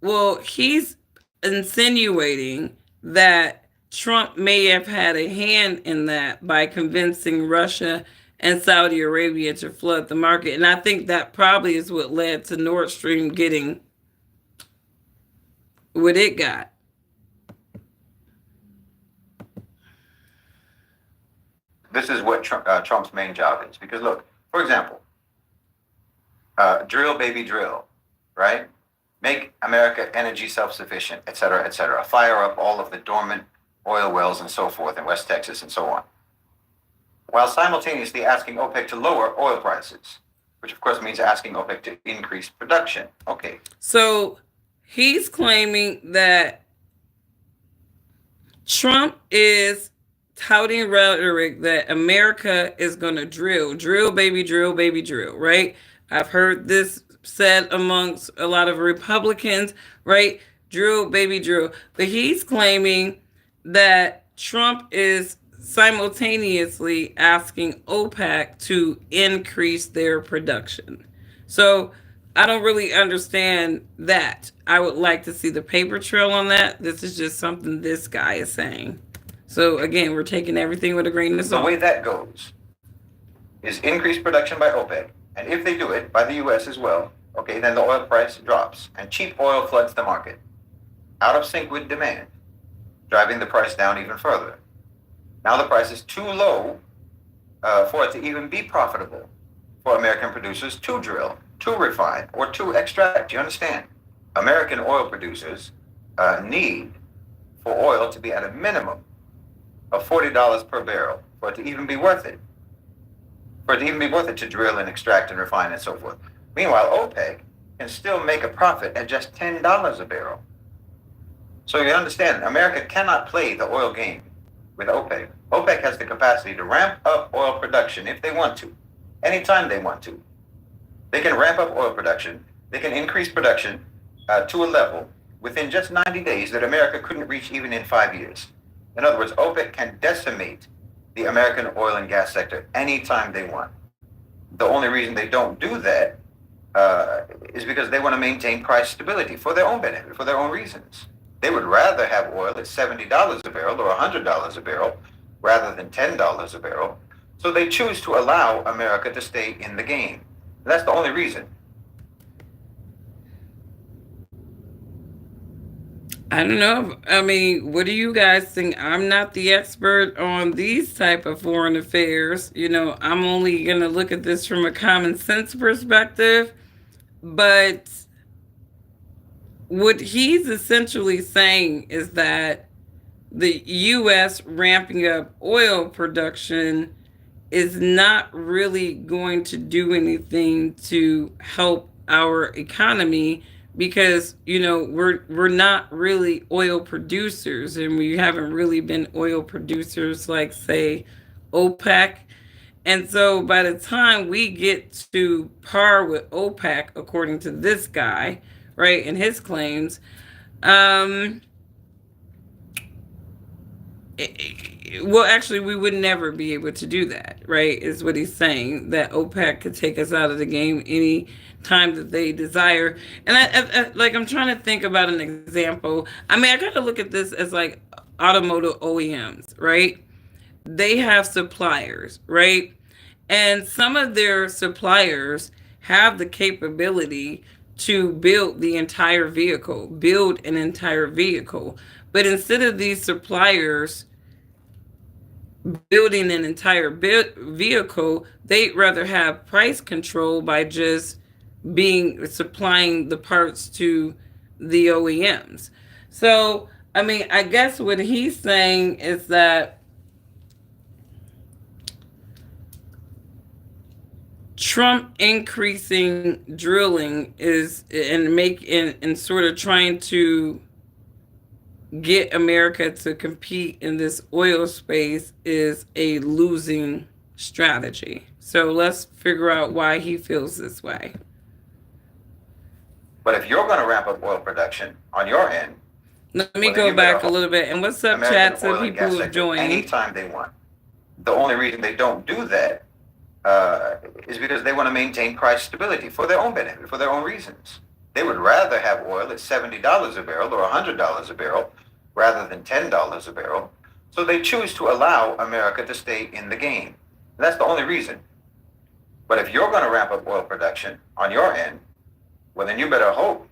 Well, he's insinuating that Trump may have had a hand in that by convincing Russia and Saudi Arabia to flood the market. And I think that probably is what led to Nord Stream getting what it got. This is what Trump's main job is. Because look, for example, drill, baby, drill, right? Make America energy self-sufficient, et cetera, et cetera. Fire up all of the dormant oil wells and so forth in West Texas and so on, while simultaneously asking OPEC to lower oil prices, which of course means asking OPEC to increase production. Okay. So he's claiming that Trump is touting rhetoric that America is going to drill, baby, drill, right? I've heard this said amongst a lot of Republicans, right? Drill, baby, drill. But he's claiming that Trump is simultaneously asking OPEC to increase their production. So I don't really understand that. I would like to see the paper trail on that. This is just something this guy is saying. So again, we're taking everything with a grain of salt. The way that goes is increased production by OPEC. And if they do it by the U.S. as well, okay, then the oil price drops and cheap oil floods the market, out of sync with demand, driving the price down even further. Now the price is too low for it to even be profitable for American producers to drill, to refine, or to extract. You understand? American oil producers need for oil to be at a minimum of $40 per barrel for it to even be worth it. For it to even be worth it to drill and extract and refine and so forth. Meanwhile, OPEC can still make a profit at just $10 a barrel. So you understand, America cannot play the oil game with OPEC. OPEC has the capacity to ramp up oil production if they want to, anytime they want to. They can ramp up oil production. They can increase production to a level within just 90 days that America couldn't reach even in 5 years. In other words, OPEC can decimate the American oil and gas sector anytime they want. The only reason they don't do that is because they want to maintain price stability for their own benefit, for their own reasons. They would rather have oil at $70 a barrel or $100 a barrel rather than $10 a barrel. So they choose to allow America to stay in the game. That's the only reason. I don't know. I mean, what do you guys think? I'm not the expert on these type of foreign affairs. I'm only going to look at this from a common sense perspective. But what he's essentially saying is that the U.S. ramping up oil production is not really going to do anything to help our economy because we're not really oil producers, and we haven't really been oil producers like, say, OPEC. And so by the time we get to par with OPEC, according to this guy, right, and his claims, um, well, actually, we would never be able to do that, right? Is what he's saying, that OPEC could take us out of the game any time that they desire. And I'm trying to think about an example. I mean, I got to look at this as like automotive OEMs, right? They have suppliers, right? And some of their suppliers have the capability to build an entire vehicle. But instead of these suppliers building an entire vehicle, they'd rather have price control by just being supplying the parts to the OEMs. So, I mean, I guess what he's saying is that Trump increasing drilling is and sort of trying to get America to compete in this oil space is a losing strategy. So let's figure out why he feels this way. But if you're going to ramp up oil production on your end, let me go back a little bit. And what's up, chat? So people who have joined anytime they want. The only reason they don't do that is because they want to maintain price stability for their own benefit, for their own reasons. They would rather have oil at $70 a barrel or $100 a barrel rather than $10 a barrel. So they choose to allow America to stay in the game. That's the only reason. But if you're going to ramp up oil production on your end, well, then you better hope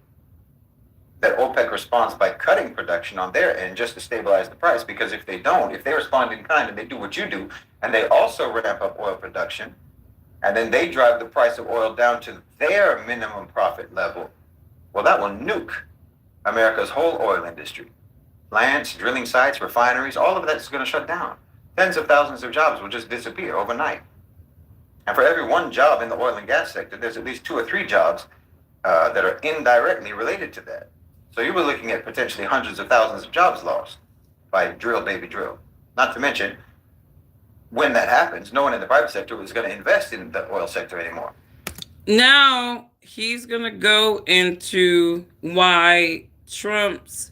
that OPEC responds by cutting production on their end just to stabilize the price. Because if they don't, if they respond in kind and they do what you do, and they also ramp up oil production, and then they drive the price of oil down to their minimum profit level, well, that will nuke America's whole oil industry. Plants, drilling sites, refineries, all of that is going to shut down. Tens of thousands of jobs will just disappear overnight. And for every one job in the oil and gas sector, there's at least 2 or 3 jobs that are indirectly related to that. So you were looking at potentially hundreds of thousands of jobs lost by drill, baby, drill. Not to mention, when that happens, no one in the private sector is going to invest in the oil sector anymore. Now, he's going to go into why Trump's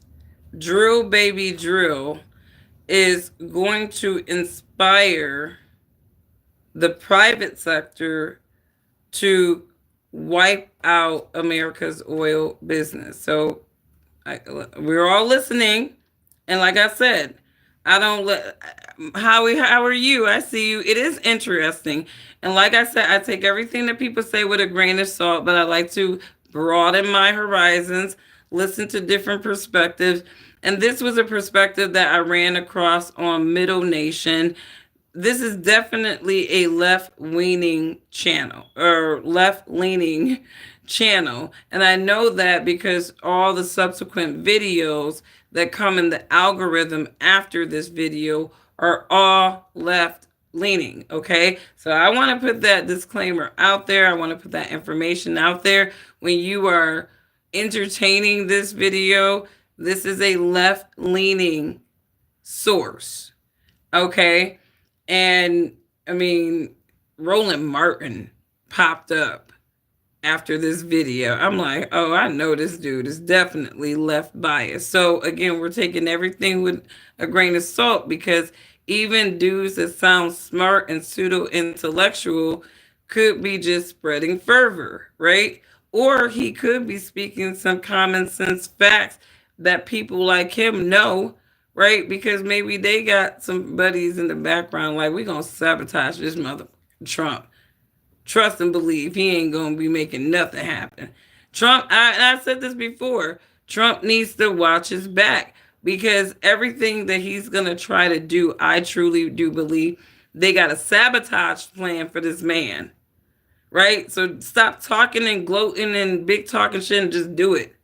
drill, baby, drill is going to inspire the private sector to wipe out America's oil business. So we're all listening. And like I said, I don't let how are you? I see you. It is interesting. And like I said, I take everything that people say with a grain of salt, but I like to broaden my horizons, listen to different perspectives. And this was a perspective that I ran across on Middle Nation. This is definitely a left-leaning channel. And I know that because all the subsequent videos that come in the algorithm after this video are all left-leaning, okay? So I want to put that disclaimer out there. I want to put that information out there. When you are entertaining this video, this is a left-leaning source, okay? And I mean, Roland Martin popped up after this video. I'm like, oh, I know this dude is definitely left biased. So again, we're taking everything with a grain of salt because even dudes that sound smart and pseudo intellectual could be just spreading fervor, right? Or he could be speaking some common sense facts that people like him know, right? Because maybe they got some buddies in the background like, we're going to sabotage this mother Trump. Trust and believe he ain't going to be making nothing happen. Trump, I said this before, Trump needs to watch his back because everything that he's going to try to do, I truly do believe they got a sabotage plan for this man, right? So stop talking and gloating and big talking shit and just do it.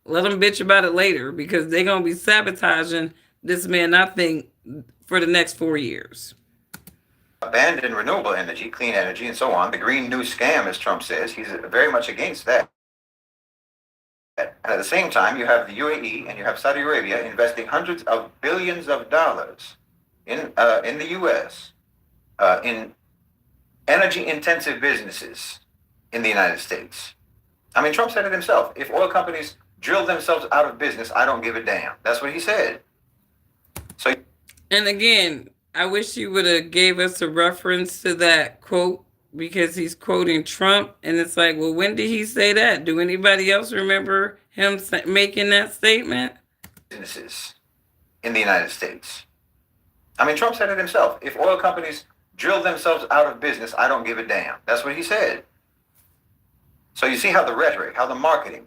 Let them bitch about it later because they're going to be sabotaging this man, I think, for the next 4 years. Abandon renewable energy, clean energy, and so on. The Green New Scam, as Trump says, he's very much against that. And at the same time, you have the UAE and you have Saudi Arabia investing hundreds of billions of dollars in the U.S. In energy-intensive businesses in the United States. I mean, Trump said it himself. If oil companies drill themselves out of business, I don't give a damn. That's what he said. So, and again, I wish you would have gave us a reference to that quote because he's quoting Trump, and it's like, well, when did he say that? Do anybody else remember him making that statement? Businesses in the United States. I mean, Trump said it himself. If oil companies drill themselves out of business, I don't give a damn. That's what he said. So you see how the rhetoric, how the marketing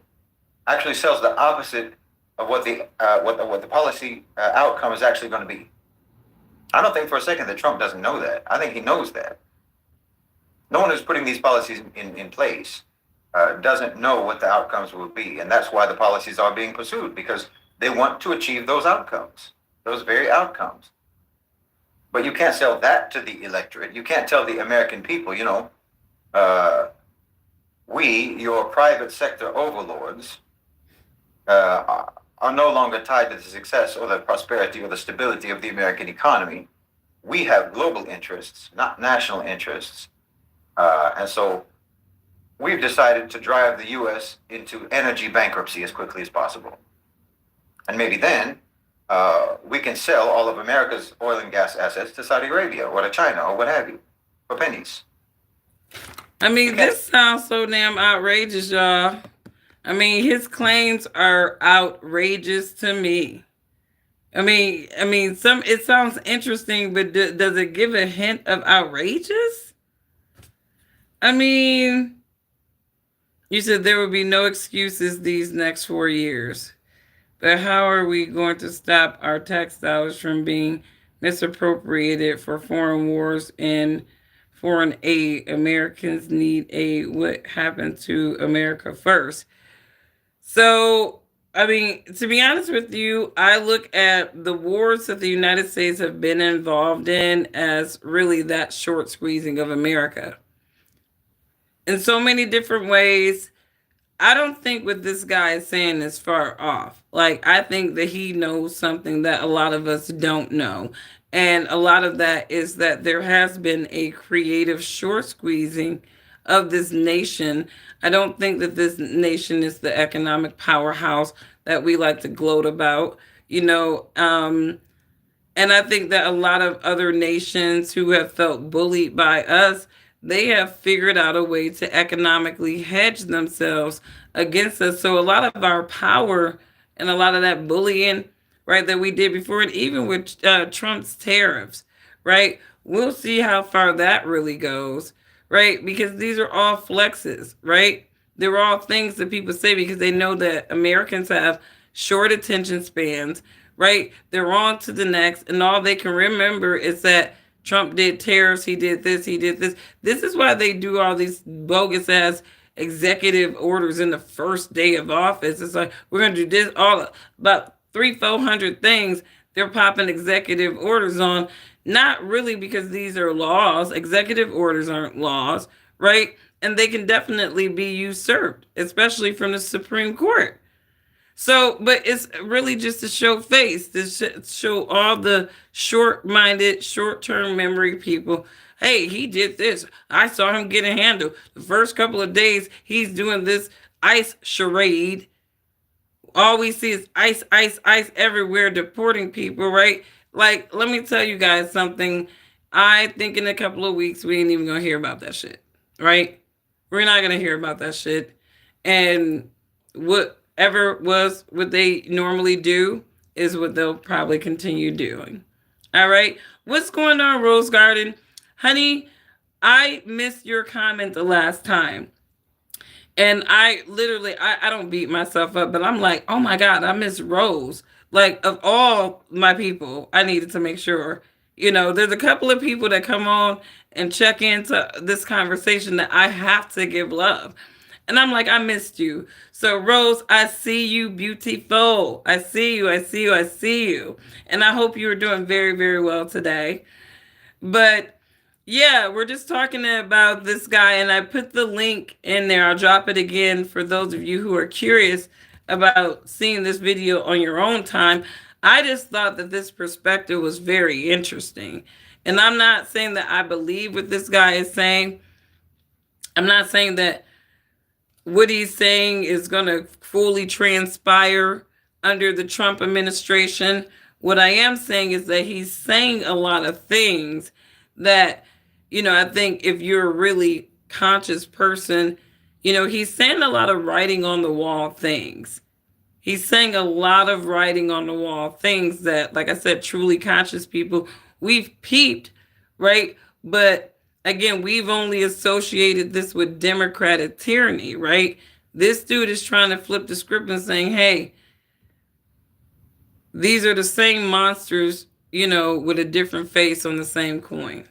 actually sells the opposite of what the policy outcome is actually going to be. I don't think for a second that Trump doesn't know that. I think he knows that. No one who's putting these policies in place doesn't know what the outcomes will be. And that's why the policies are being pursued, because they want to achieve those outcomes, those very outcomes. But you can't sell that to the electorate. You can't tell the American people, we, your private sector overlords, are no longer tied to the success or the prosperity or the stability of the American economy. We have global interests, not national interests. And so we've decided to drive the U.S. into energy bankruptcy as quickly as possible. And maybe then we can sell all of America's oil and gas assets to Saudi Arabia or to China or what have you for pennies. I mean, this sounds so damn outrageous, y'all. I mean, his claims are outrageous to me. I mean, it sounds interesting, but does it give a hint of outrageous? I mean, you said there would be no excuses these next 4 years. But how are we going to stop our tax dollars from being misappropriated for foreign wars and foreign aid? Americans need aid. What happened to America first? So, I mean, to be honest with you, I look at the wars that the United States have been involved in as really that short squeezing of America. In so many different ways, I don't think what this guy is saying is far off. Like, I think that he knows something that a lot of us don't know. And a lot of that is that there has been a creative short squeezing of this nation. I don't think that this nation is the economic powerhouse that we like to gloat about, and I think that a lot of other nations who have felt bullied by us, they have figured out a way to economically hedge themselves against us. So a lot of our power and a lot of that bullying, right, that we did before, and even with Trump's tariffs, right, we'll see how far that really goes, right, because these are all flexes, right? They're all things that people say because they know that Americans have short attention spans, right? They're on to the next, and all they can remember is that Trump did tariffs, he did this, he did this. This is why they do all these bogus ass executive orders in the first day of office. It's like, we're going to do this, all about 300-400 things. They're popping executive orders on, not really because these are laws. Executive orders aren't laws, right? And they can definitely be usurped, especially from the Supreme Court. So, but it's really just to show face, to show all the short-minded, short-term memory people Hey, he did this. I saw him get a handle. The first couple of days, he's doing this ICE charade. All we see is ICE, ICE, ICE everywhere, deporting people, right? Like, let me tell you guys something. I think in a couple of weeks, we ain't even gonna hear about that shit, right? We're not gonna hear about that shit. And whatever was what they normally do is what they'll probably continue doing. All right. What's going on, Rose Garden? Honey, I missed your comment the last time. And I literally, I don't beat myself up, but I'm like, oh my God, I miss Rose. Like, of all my people, I needed to make sure. There's a couple of people that come on and check into this conversation that I have to give love. And I'm like, I missed you. So, Rose, I see you, beautiful. I see you, I see you, I see you. And I hope you're doing very, very well today. But yeah, we're just talking about this guy, and I put the link in there. I'll drop it again for those of you who are curious about seeing this video on your own time. I just thought that this perspective was very interesting. And I'm not saying that I believe what this guy is saying. I'm not saying that what he's saying is going to fully transpire under the Trump administration. What I am saying is that he's saying a lot of things that, I think if you're a really conscious person, he's saying a lot of writing on the wall things. He's saying a lot of writing on the wall things that, like I said, truly conscious people, we've peeped, right? But again, we've only associated this with democratic tyranny, right? This dude is trying to flip the script and saying, hey, these are the same monsters, with a different face on the same coin.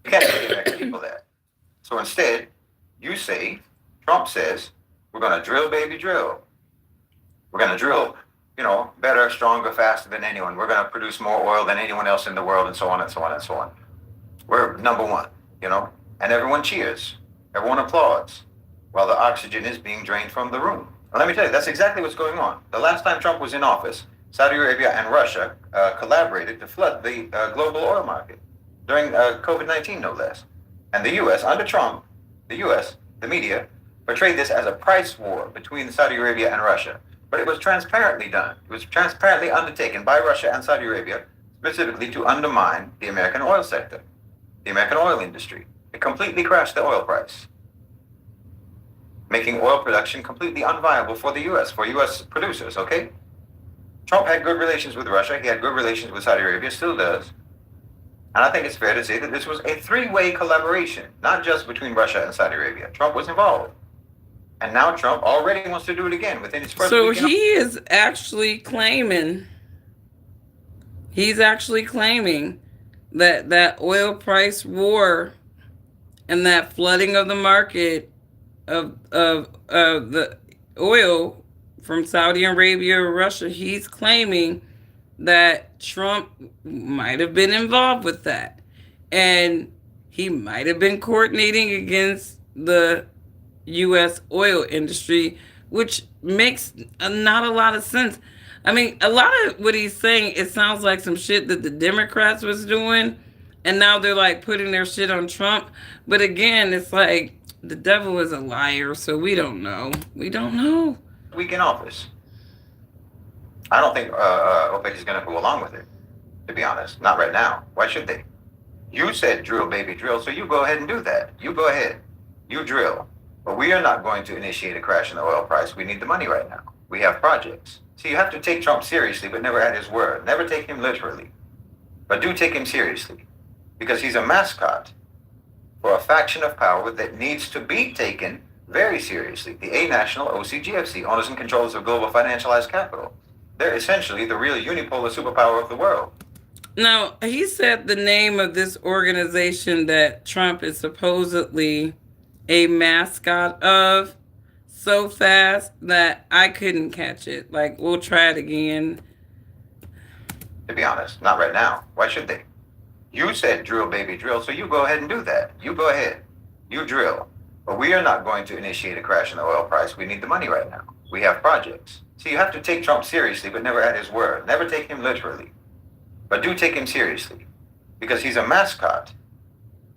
You can't give American people that. So instead, you say, Trump says, we're going to drill, baby, drill. We're going to drill, better, stronger, faster than anyone. We're going to produce more oil than anyone else in the world, and so on and so on and so on. We're number one, and everyone cheers. Everyone applauds while the oxygen is being drained from the room. And let me tell you, that's exactly what's going on. The last time Trump was in office, Saudi Arabia and Russia collaborated to flood the global oil market during COVID-19, no less. And the U.S., under Trump, the U.S., the media, portrayed this as a price war between Saudi Arabia and Russia. But it was transparently done. It was transparently undertaken by Russia and Saudi Arabia, specifically to undermine the American oil sector, the American oil industry. It completely crashed the oil price, making oil production completely unviable for the U.S., for U.S. producers, okay? Trump had good relations with Russia. He had good relations with Saudi Arabia, still does. And I think it's fair to say that this was a three-way collaboration, not just between Russia and Saudi Arabia. Trump was involved. And now Trump already wants to do it again within his first So week. he is actually claiming, that oil price war and that flooding of the market of the oil from Saudi Arabia or Russia, he's claiming that Trump might have been involved with that. And he might have been coordinating against the U.S. oil industry, which makes not a lot of sense. I mean, a lot of what he's saying, it sounds like some shit that the Democrats was doing, and now they're like putting their shit on Trump. But again, it's like the devil is a liar, so we don't know. We don't know. Week in office. I don't think OPEC is going to go along with it, to be honest. Not right now. Why should they? You said drill, baby, drill, so you go ahead and do that. You go ahead. You drill. But we are not going to initiate a crash in the oil price. We need the money right now. We have projects. So you have to take Trump seriously, but never at his word. Never take him literally. But do take him seriously. Because he's a mascot for a faction of power that needs to be taken very seriously. The A National OCGFC, owners and controllers of global financialized capital. They're essentially the real unipolar superpower of the world. Now, he said the name of this organization that Trump is supposedly a mascot of so fast that I couldn't catch it. Like, we'll try it again. To be honest, not right now. Why should they? You said drill, baby, drill, so you go ahead and do that. You go ahead. You drill. But we are not going to initiate a crash in the oil price. We need the money right now. We have projects. So you have to take Trump seriously, but never at his word. Never take him literally. But do take him seriously. because he's a mascot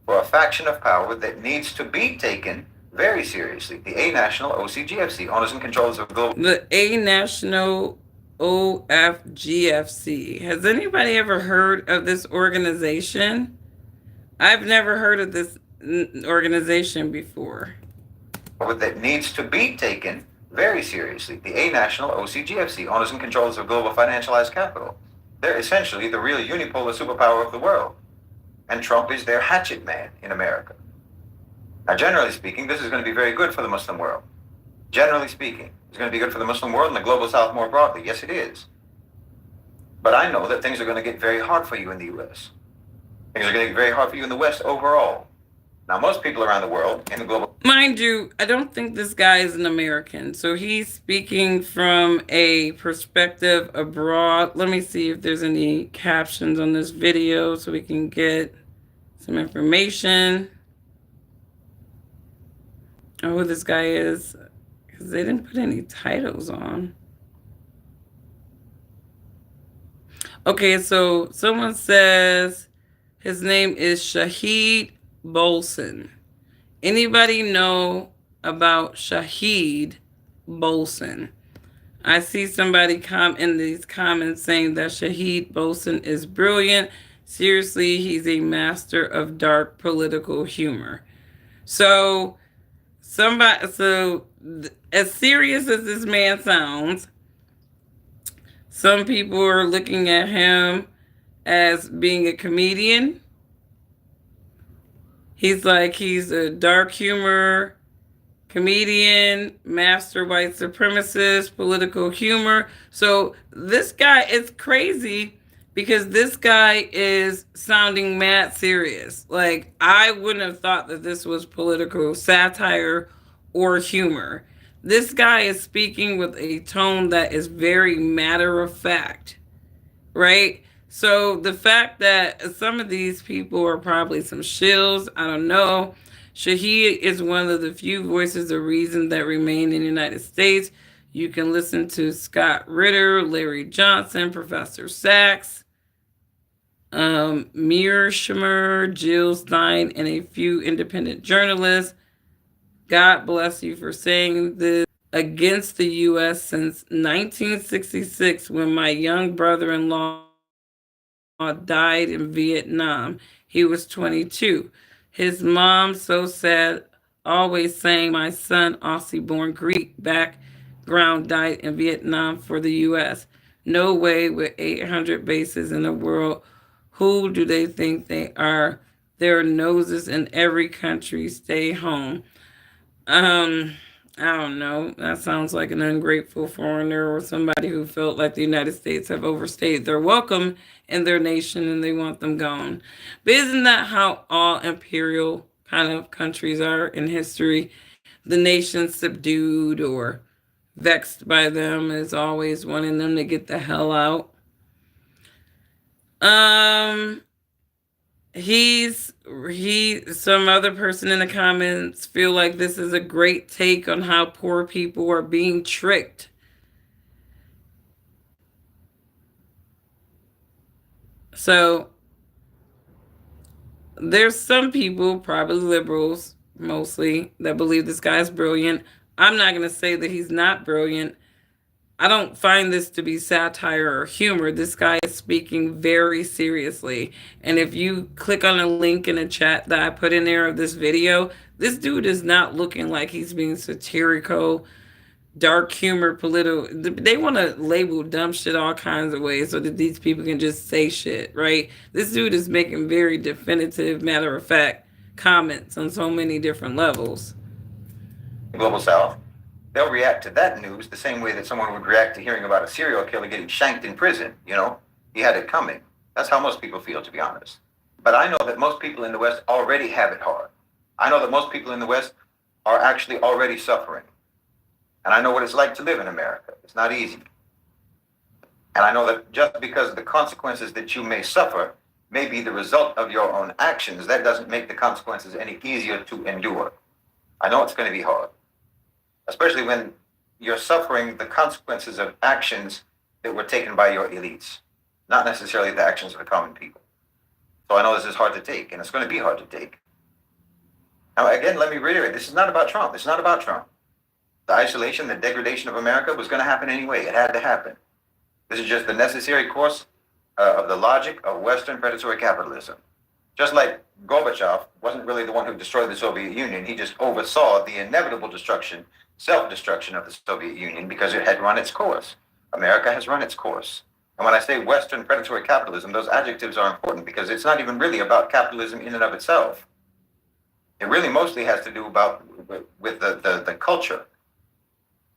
for a faction of power that needs to be taken very seriously. The A National OCGFC, owners and controllers of global. The A National OFGFC. Has anybody ever heard of this organization? I've never heard of this organization before. That needs to be taken very seriously. The A National OCGFC, owners and controllers of global financialized capital. They're essentially the real unipolar superpower of the world. And Trump is their hatchet man in America. Now, generally speaking, this is going to be very good for the Muslim world. Generally speaking, it's going to be good for the Muslim world and the global South more broadly. Yes, it is. But I know that things are going to get very hard for you in the U.S. Things are going to get very hard for you in the West overall. Now, most people around the world in the global... Mind you, I don't think this guy is an American. So he's speaking from a perspective abroad. Let me see if there's any captions on this video so we can get some information on who this guy is, because they didn't put any titles on. Okay, so someone says his name is Shahid Bolson. Anybody know about Shahid Bolson? I see somebody in these comments saying that Shahid Bolson is brilliant. Seriously, he's a master of dark political humor. So as serious as this man sounds, some people are looking at him as being a comedian. He's a dark humor comedian, master white supremacist, political humor. So this guy is crazy because this guy is sounding mad serious. Like, I wouldn't have thought that this was political satire or humor. This guy is speaking with a tone that is very matter of fact, right? So the fact that some of these people are probably some shills, I don't know. Shahid is one of the few voices of reason that remain in the United States. You can listen to Scott Ritter, Larry Johnson, Professor Sachs, Mearsheimer, Jill Stein, and a few independent journalists. God bless you for saying this against the U.S. since 1966, when my young brother-in-law died in Vietnam. He was 22. His mom, so sad, always saying my son, Aussie-born Greek background, died in Vietnam for the U.S. No way, with 800 bases in the world. Who do they think they are? Their noses in every country. Stay home. I don't know. That sounds like an ungrateful foreigner or somebody who felt like the United States have overstayed their welcome in their nation and they want them gone. But isn't that how all imperial kind of countries are in history? The nation subdued or vexed by them is always wanting them to get the hell out. Some other person in the comments feel like this is a great take on how poor people are being tricked. So there's some people, probably liberals mostly, that believe this guy's brilliant. I'm not going to say that he's not brilliant. I don't find this to be satire or humor. This guy is speaking very seriously. And if you click on a link in the chat that I put in there of this video, this dude is not looking like he's being satirical, dark humor, political. They want to label dumb shit all kinds of ways so that these people can just say shit, right? This dude is making very definitive, matter of fact comments on so many different levels. Global South. They'll react to that news the same way that someone would react to hearing about a serial killer getting shanked in prison. You know, he had it coming. That's how most people feel, to be honest. But I know that most people in the West already have it hard. I know that most people in the West are actually already suffering. And I know what it's like to live in America. It's not easy. And I know that just because the consequences that you may suffer may be the result of your own actions, that doesn't make the consequences any easier to endure. I know it's going to be hard, especially when you're suffering the consequences of actions that were taken by your elites, not necessarily the actions of the common people. So I know this is hard to take, and it's going to be hard to take. Now, again, let me reiterate, this is not about Trump. It's not about Trump. The isolation, the degradation of America was going to happen anyway. It had to happen. This is just the necessary course of the logic of Western predatory capitalism. Just like Gorbachev wasn't really the one who destroyed the Soviet Union, he just oversaw the inevitable destruction, self-destruction of the Soviet Union because it had run its course. America has run its course. And when I say Western predatory capitalism, those adjectives are important because it's not even really about capitalism in and of itself. It really mostly has to do with the culture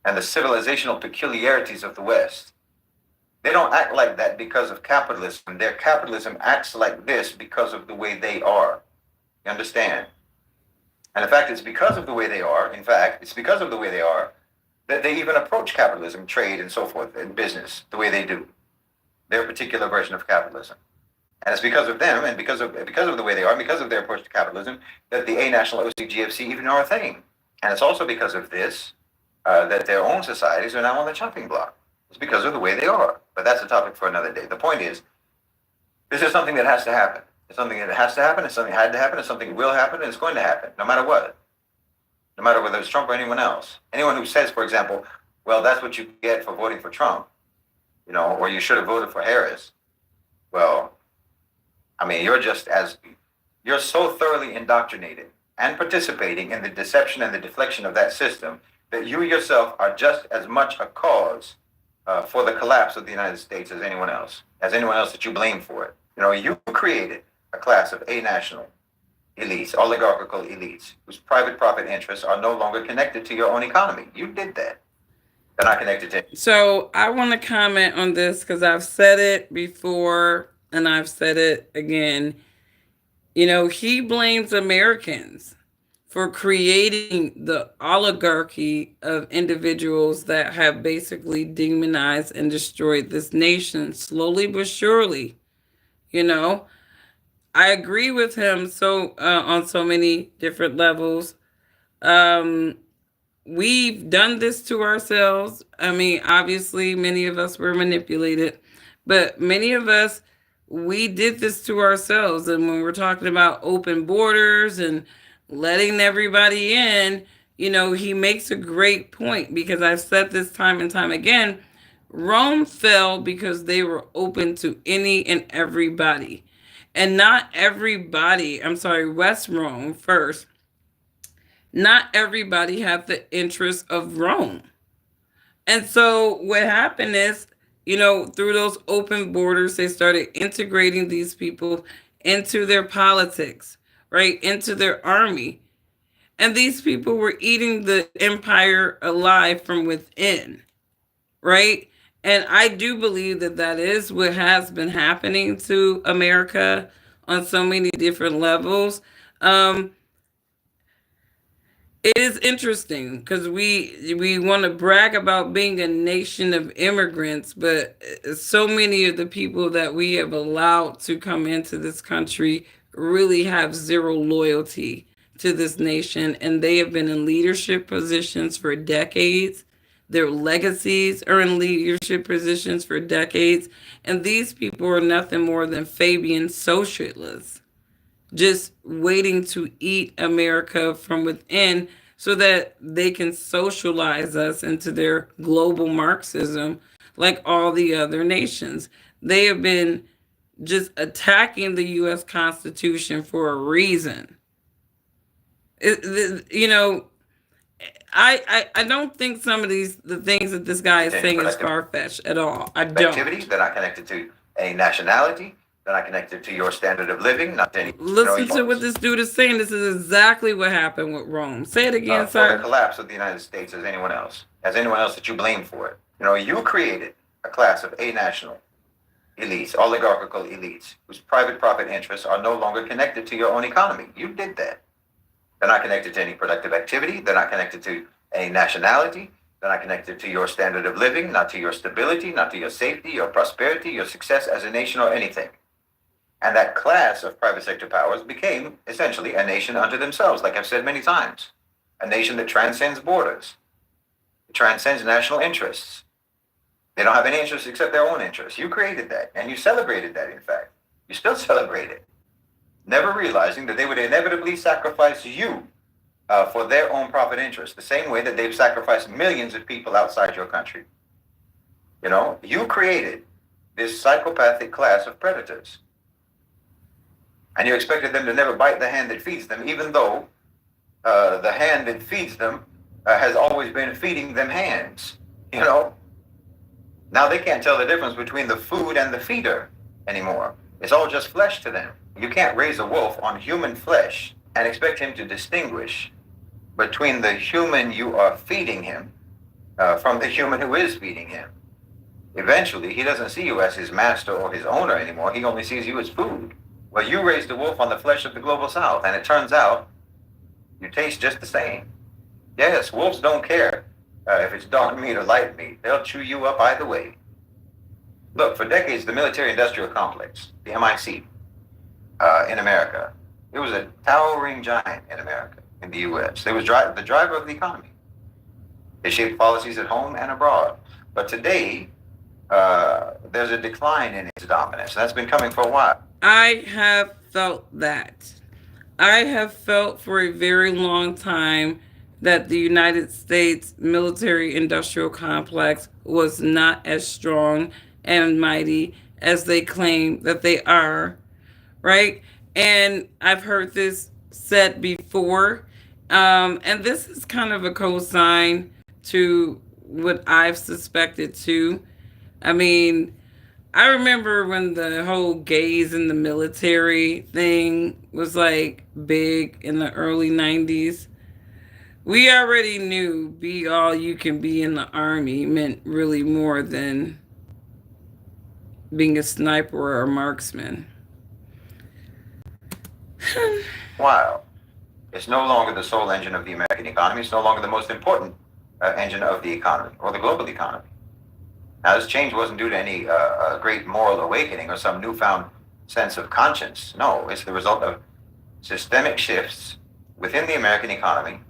and the civilizational peculiarities of the West. They don't act like that because of capitalism. Their capitalism acts like this because of the way they are. You understand? And in fact, it's because of the way they are, that they even approach capitalism, trade, and so forth, and business the way they do. Their particular version of capitalism. And it's because of them, and because of the way they are, and because of their approach to capitalism, that the A-National OCGFC even are a thing. And it's also because of this that their own societies are now on the chopping block. It's because of the way they are. But that's a topic for another day. The point is, this is something that has to happen. It's something that has to happen. It's something that had to happen. It's something that will happen, and it's going to happen, no matter what. No matter whether it's Trump or anyone else. Anyone who says, for example, well, that's what you get for voting for Trump, or you should have voted for Harris. Well, I mean, you're so thoroughly indoctrinated and participating in the deception and the deflection of that system that you yourself are just as much a cause for the collapse of the United States as anyone else that you blame for it. You created a class of A-national elites, oligarchical elites, whose private profit interests are no longer connected to your own economy. You did that. They're not connected to. So I want to comment on this because I've said it before and I've said it again. He blames Americans for creating the oligarchy of individuals that have basically demonized and destroyed this nation slowly but surely. I agree with him on so many different levels. Um, we've done this to ourselves. I mean, obviously, many of us were manipulated, but many of us, we did this to ourselves. And when we're talking about open borders and letting everybody in, he makes a great point because I've said this time and time again. Rome fell because they were open to any and everybody. And not everybody, I'm sorry, West Rome first, not everybody had the interest of Rome. And so what happened is, through those open borders, they started integrating these people into their politics, right? Into their army. And these people were eating the empire alive from within, right? And I do believe that that is what has been happening to America on so many different levels. Um, it is interesting because we want to brag about being a nation of immigrants, but so many of the people that we have allowed to come into this country really have zero loyalty to this nation, and they have been in leadership positions for decades. Their legacies are in leadership positions for decades, and these people are nothing more than Fabian socialists just waiting to eat America from within so that they can socialize us into their global Marxism like all the other nations. They have been just attacking the US Constitution for a reason. It, you know, I don't think some of the things that this guy is saying is far fetched at all. I don't. Activity, they're not connected to a nationality. They're not connected to your standard of living, not to any. Listen to what this dude is saying. This is exactly what happened with Rome. Say it again, sir. For the collapse of the United States as anyone else that you blame for it. You created a class of A-national elites, oligarchical elites, whose private profit interests are no longer connected to your own economy. You did that. They're not connected to any productive activity. They're not connected to a nationality. They're not connected to your standard of living, not to your stability, not to your safety, your prosperity, your success as a nation or anything. And that class of private sector powers became essentially a nation unto themselves, like I've said many times. A nation that transcends borders. It transcends national interests. They don't have any interests except their own interests. You created that, and you celebrated that, in fact. You still celebrate it. never realizing that they would inevitably sacrifice you for their own profit interest, the same way that they've sacrificed millions of people outside your country. You know, you created this psychopathic class of predators, and you expected them to never bite the hand that feeds them, even though the hand that feeds them has always been feeding them hands. You know, now they can't tell the difference between the food and the feeder anymore. It's all just flesh to them. You can't raise a wolf on human flesh and expect him to distinguish between the human you are feeding him from the human who is feeding him. Eventually, he doesn't see you as his master or his owner anymore. He only sees you as food. Well, you raised a wolf on the flesh of the global south, and it turns out you taste just the same. Yes, wolves don't care if it's dark meat or light meat. They'll chew you up either way. Look, for decades, the military-industrial complex, the MIC, in America, it was a towering giant in America, in the U.S. It was the driver of the economy. They shaped policies at home and abroad. But today, there's a decline in its dominance. That's been coming for a while. I have felt that. I have felt for a very long time that the United States military industrial complex was not as strong and mighty as they claim that they are, right? And I've heard this said before. And this is kind of a cosign to what I've suspected too. I mean, I remember when the whole gays in the military thing was like big in the early 90s. We already knew be all you can be in the army meant really more than being a sniper or a marksman. Wow. It's no longer the sole engine of the American economy. It's no longer the most important engine of the economy or the global economy. Now, this change wasn't due to any great moral awakening or some newfound sense of conscience. No, it's the result of systemic shifts within the American economy,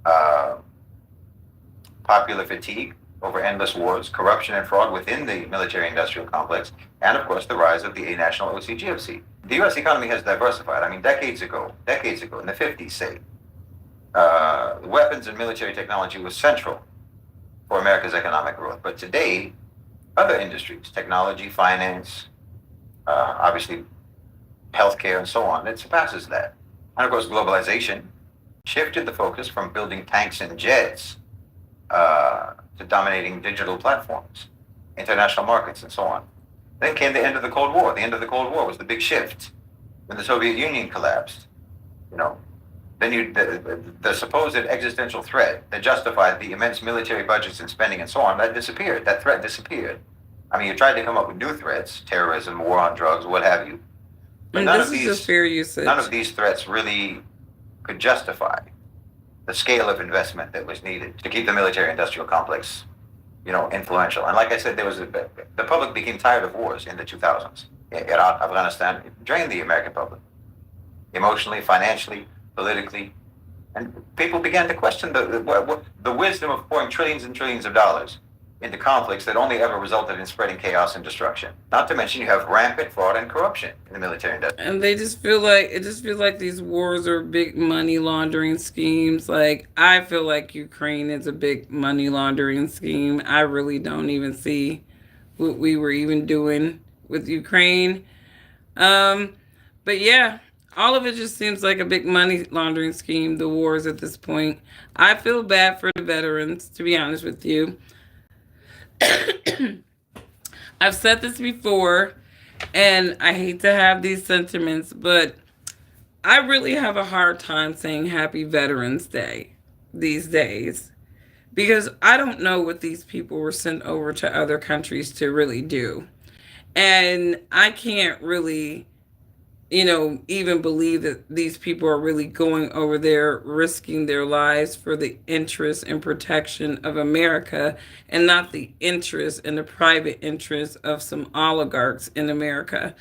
uh, popular fatigue over endless wars, corruption and fraud within the military-industrial complex, and of course the rise of the national OCGFC. The U.S. economy has diversified. I mean, decades ago, in the 50s, say, weapons and military technology was central for America's economic growth. But today, other industries, technology, finance, obviously healthcare, and so on, it surpasses that. And of course, globalization shifted the focus from building tanks and jets to dominating digital platforms, international markets, and so on. Then came the end of the Cold War. The end of the Cold War was the big shift when the Soviet Union collapsed. You know, then the supposed existential threat that justified the immense military budgets and spending and so on, that disappeared. That threat disappeared. I mean, you tried to come up with new threats, terrorism, war on drugs, what have you. But And this is just fair usage. none of these threats really could justify the scale of investment that was needed to keep the military-industrial complex, you know, influential. And like I said, the public became tired of wars in the 2000s. Afghanistan drained the American public, emotionally, financially, politically, and people began to question the wisdom of pouring trillions and trillions of dollars into conflicts that only ever resulted in spreading chaos and destruction. Not to mention you have rampant fraud and corruption in the military industry. And they just feel like it just feels like these wars are big money laundering schemes. Like I feel like Ukraine is a big money laundering scheme. I really don't even see what we were even doing with Ukraine. Um, but yeah, all of it just seems like a big money laundering scheme, the wars at this point. I feel bad for the veterans, to be honest with you. I've said this before, and I hate to have these sentiments, but I really have a hard time saying Happy Veterans Day these days because I don't know what these people were sent over to other countries to really do. And I can't really, even believe that these people are really going over there risking their lives for the interest and protection of America and not the interest and the private interest of some oligarchs in America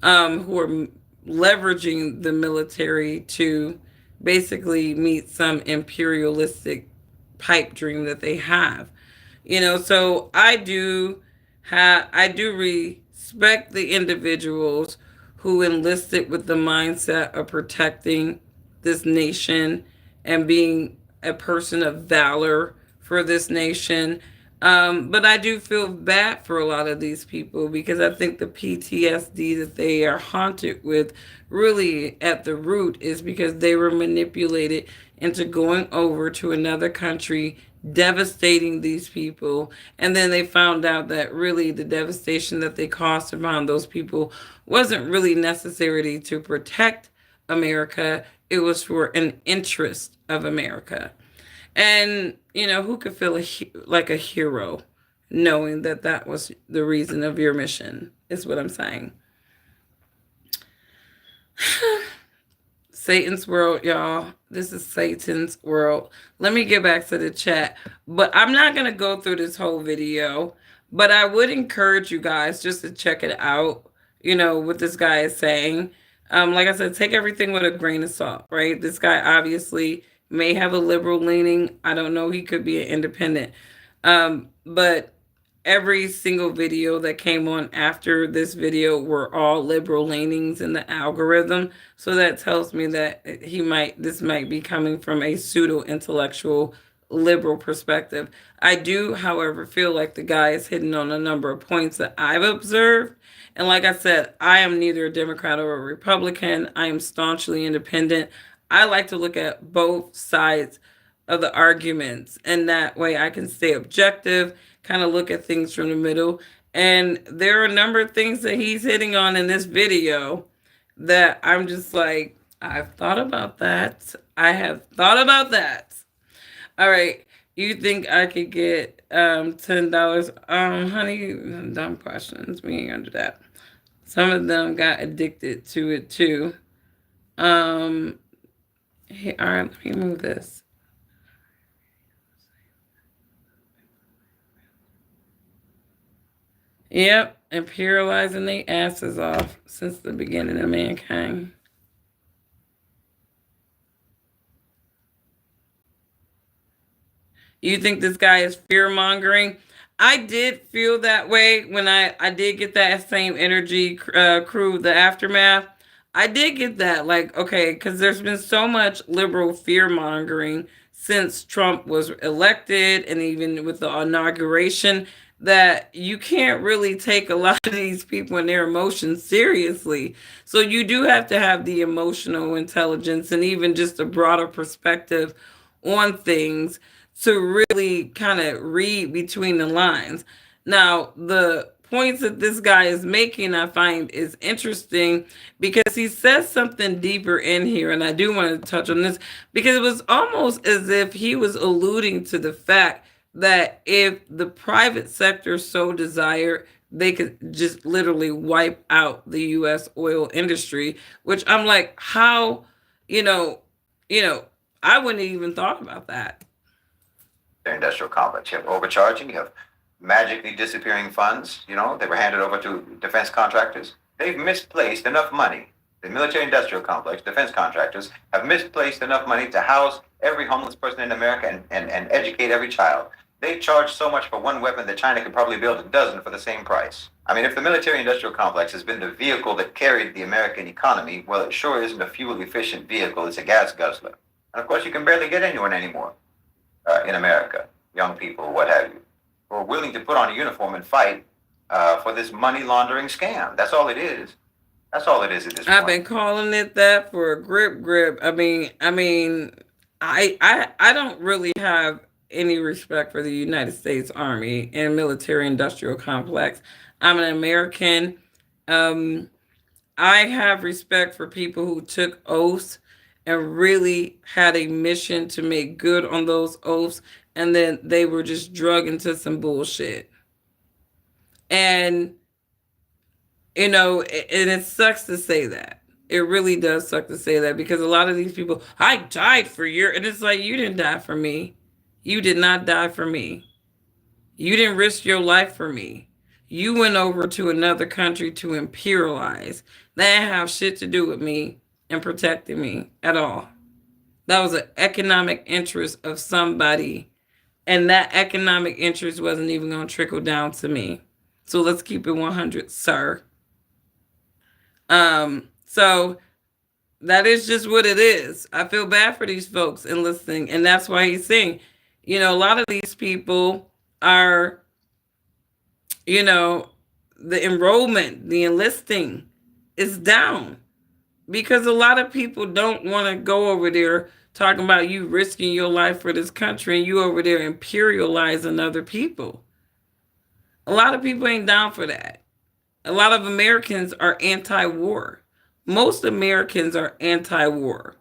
who are leveraging the military to basically meet some imperialistic pipe dream that they have. So I do respect the individuals who enlisted with the mindset of protecting this nation and being a person of valor for this nation. But I do feel bad for a lot of these people because I think the PTSD that they are haunted with, really at the root, is because they were manipulated into going over to another country, devastating these people. And then they found out that really the devastation that they caused around those people wasn't really necessary to protect America, it was for an interest of America. And, who could feel like a hero knowing that that was the reason of your mission, is what I'm saying. Satan's world, y'all. This is Satan's world. Let me get back to the chat. But I'm not going to go through this whole video. But I would encourage you guys just to check it out, what this guy is saying. Like I said, take everything with a grain of salt, right? This guy obviously may have a liberal leaning. I don't know. He could be an independent. But every single video that came on after this video were all liberal leanings in the algorithm. So that tells me that this might be coming from a pseudo intellectual liberal perspective. I do, however, feel like the guy is hitting on a number of points that I've observed. And like I said, I am neither a Democrat or a Republican. I am staunchly independent. I like to look at both sides of the arguments, and that way I can stay objective, kind of look at things from the middle. And there are a number of things that he's hitting on in this video that I'm just like, I've thought about that. I have thought about that. All right. You think I could get $10? Honey, dumb questions. We ain't gonna do that. Some of them got addicted to it too. Hey, all right, let me move this. Yep, imperializing their asses off since the beginning of mankind. You think this guy is fear mongering? I did feel that way when I did get that same energy crew, the aftermath. I did get that, like, okay, because there's been so much liberal fear mongering since Trump was elected and even with the inauguration, that you can't really take a lot of these people and their emotions seriously. So you do have to have the emotional intelligence and even just a broader perspective on things to really kind of read between the lines. Now, the points that this guy is making, I find is interesting because he says something deeper in here, and I do want to touch on this because it was almost as if he was alluding to the fact that if the private sector so desired, they could just literally wipe out the U.S. oil industry, which I'm like, how, you know, I wouldn't have even thought about that. Industrial complex. You have overcharging. You have magically disappearing funds. They were handed over to defense contractors. They've misplaced enough money. The military industrial complex, defense contractors, have misplaced enough money to house every homeless person in America and educate every child. They charge so much for one weapon that China could probably build a dozen for the same price. I mean, if the military industrial complex has been the vehicle that carried the American economy, well, it sure isn't a fuel efficient vehicle. It's a gas guzzler. And of course, you can barely get anyone anymore in America, young people, what have you, who are willing to put on a uniform and fight for this money laundering scam. That's all it is. That's all it is at this point. I've been calling it that for a grip. I mean, I don't really have any respect for the United States Army and military industrial complex. I'm an American. I have respect for people who took oaths and really had a mission to make good on those oaths, and then they were just drug into some bullshit. And and it sucks to say that. It really does suck to say that because a lot of these people, I died for your, and it's like, you didn't die for me. You did not die for me. You didn't risk your life for me. You went over to another country to imperialize. That didn't have shit to do with me and protecting me at all. That was an economic interest of somebody, and that economic interest wasn't even going to trickle down to me. So let's keep it 100, sir. So that is just what it is. I feel bad for these folks enlisting, and that's why he's saying, a lot of these people are, you know, the enrollment, the enlisting is down because a lot of people don't want to go over there talking about you risking your life for this country and you over there imperializing other people. A lot of people ain't down for that. A lot of Americans are anti-war. Most Americans are anti-war.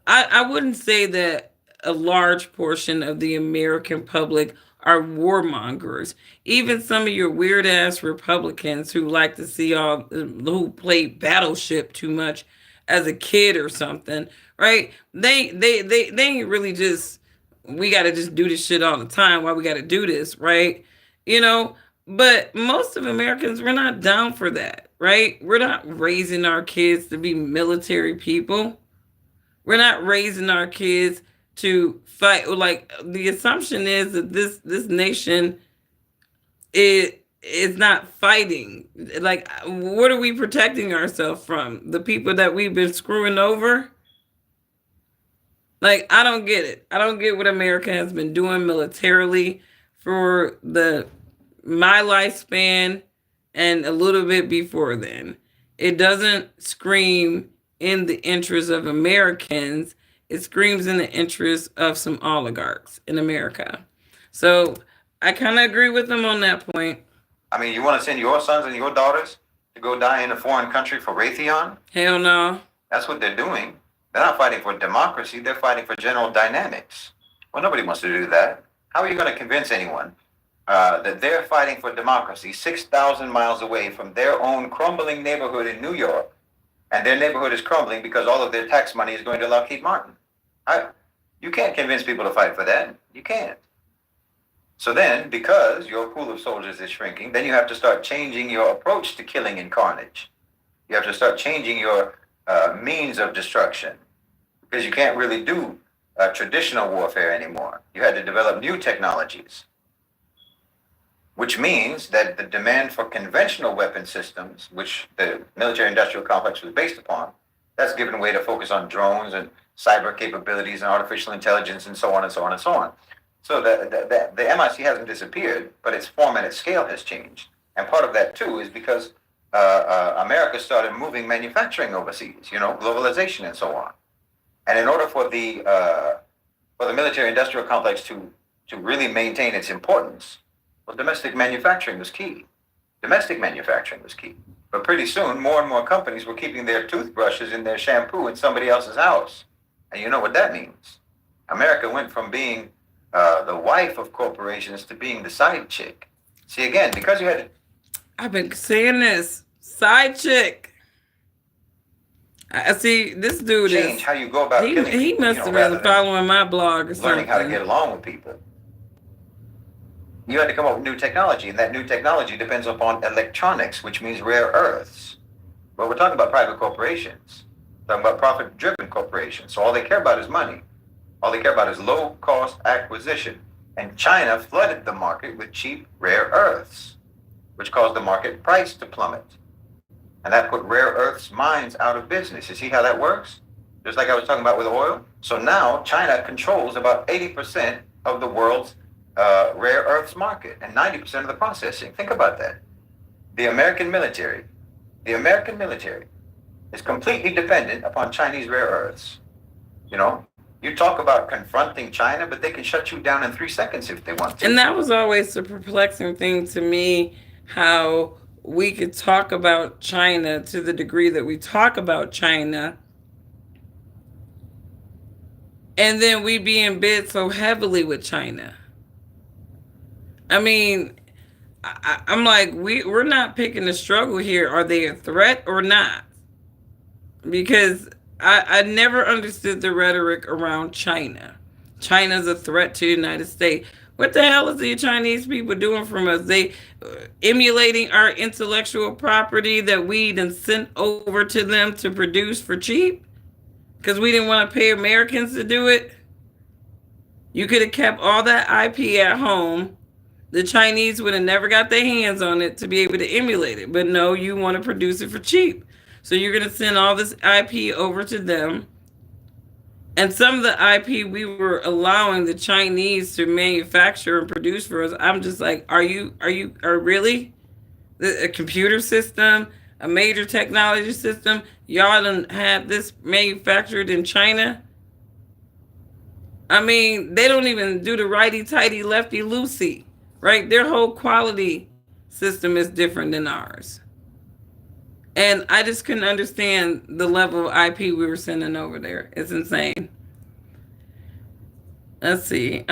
I wouldn't say that a large portion of the American public are warmongers. Even some of your weird ass Republicans who like to see who played Battleship too much as a kid or something, right? They ain't really just we got to just do this shit all the time. Why we got to do this, right? You know, but most of Americans we're not down for that, right? We're not raising our kids to be military people. We're not raising our kids to fight. Like the assumption is that this nation is not fighting. Like what are we protecting ourselves from? The people that we've been screwing over? Like I don't get it. I don't get what America has been doing militarily for the my lifespan and a little bit before then. It doesn't scream in the interest of Americans. It screams in the interest of some oligarchs in America. So I kind of agree with them on that point. I mean, you want to send your sons and your daughters to go die in a foreign country for Raytheon? Hell no. That's what they're doing. They're not fighting for democracy. They're fighting for general dynamics. Well, nobody wants to do that. How are you going to convince anyone that they're fighting for democracy 6,000 miles away from their own crumbling neighborhood in New York, and their neighborhood is crumbling because all of their tax money is going to Lockheed Martin? You can't convince people to fight for that. You can't. So then, because your pool of soldiers is shrinking, then you have to start changing your approach to killing and carnage. You have to start changing your means of destruction because you can't really do traditional warfare anymore. You had to develop new technologies, which means that the demand for conventional weapon systems, which the military-industrial complex was based upon, that's given way to focus on drones and cyber capabilities and artificial intelligence and so on and so on and so on. So the MIC hasn't disappeared, but its form and its scale has changed. And part of that, too, is because America started moving manufacturing overseas, globalization and so on. And in order for the military-industrial complex to really maintain its importance, well, domestic manufacturing was key. Domestic manufacturing was key. But pretty soon, more and more companies were keeping their toothbrushes and their shampoo in somebody else's house. And you know what that means. America went from being the wife of corporations to being the side chick. See, again, because you had to... I've been saying this. Side chick. I see this dude change how you go about killing people. He must have been following my blog or something. Learning how to get along with people. You had to come up with new technology, and that new technology depends upon electronics, which means rare earths. But we're talking about private corporations. We're talking about profit-driven corporations. So all they care about is money. All they care about is low-cost acquisition. And China flooded the market with cheap rare earths, which caused the market price to plummet. And that put rare earths mines out of business. You see how that works? Just like I was talking about with oil. So now China controls about 80% of the world's rare earths market and 90% of the processing. Think about that. The American military is completely dependent upon Chinese rare earths. You talk about confronting China, but they can shut you down in 3 seconds if they want to. And that was always the perplexing thing to me, how we could talk about China to the degree that we talk about China, and then we be in bed so heavily with China. I mean, I'm like, we're not picking a struggle here. Are they a threat or not? Because I never understood the rhetoric around China. China's a threat to the United States. What the hell is the Chinese people doing from us? They emulating our intellectual property that we then sent over to them to produce for cheap? Because we didn't want to pay Americans to do it? You could have kept all that IP at home. The Chinese would have never got their hands on it to be able to emulate it. But no, you want to produce it for cheap. So you're going to send all this IP over to them. And some of the IP we were allowing the Chinese to manufacture and produce for us. I'm just like, are really a computer system, a major technology system? Y'all done had this manufactured in China. I mean, they don't even do the righty tighty lefty loosey, right? Their whole quality system is different than ours. And I just couldn't understand the level of IP we were sending over there. It's insane. Let's see.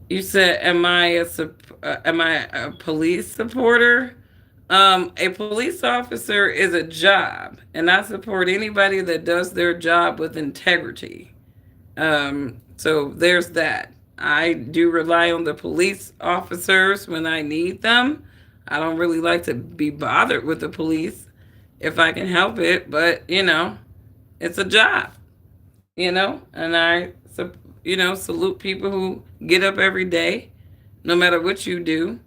You said, am I a police supporter? A police officer is a job, and I support anybody that does their job with integrity. So there's that. I do rely on the police officers when I need them. I don't really like to be bothered with the police if I can help it, but it's a job, and salute people who get up every day, no matter what you do,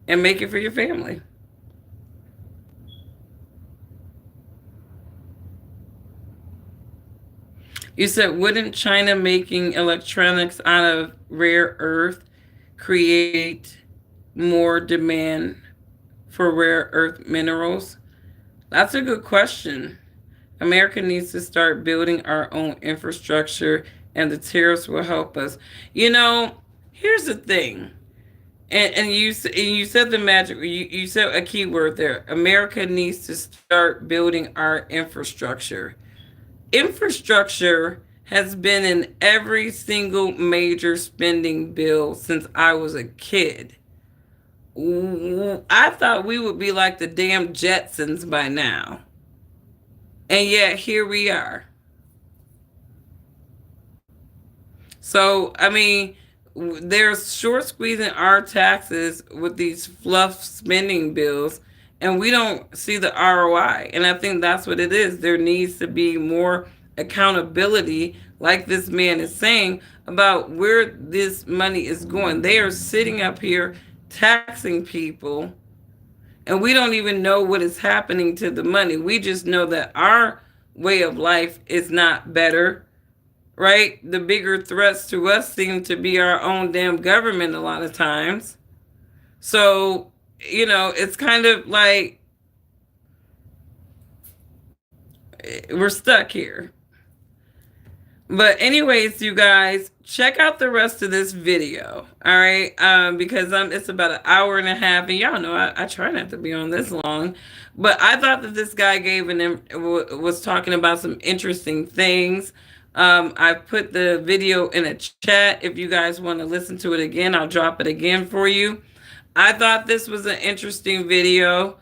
and make it for your family. You said, wouldn't China making electronics out of rare earth create more demand for rare earth minerals? That's a good question. America needs to start building our own infrastructure, and the tariffs will help us. Here's the thing. And you said the magic. You said a key word there. America needs to start building our infrastructure. Infrastructure has been in every single major spending bill since I was a kid. I thought we would be like the damn Jetsons by now. And yet here we are. So, I mean, they're short squeezing our taxes with these fluff spending bills, and we don't see the ROI. And I think that's what it is. There needs to be more accountability, like this man is saying, about where this money is going. They are sitting up here taxing people, and we don't even know what is happening to the money. We just know that our way of life is not better, right? The bigger threats to us seem to be our own damn government a lot of times. So, it's kind of like we're stuck here. But anyways, you guys, check out the rest of this video, all right? Because it's about an hour and a half, and y'all know I try not to be on this long. But I thought that this guy was talking about some interesting things. I put the video in a chat. If you guys want to listen to it again, I'll drop it again for you. I thought this was an interesting video.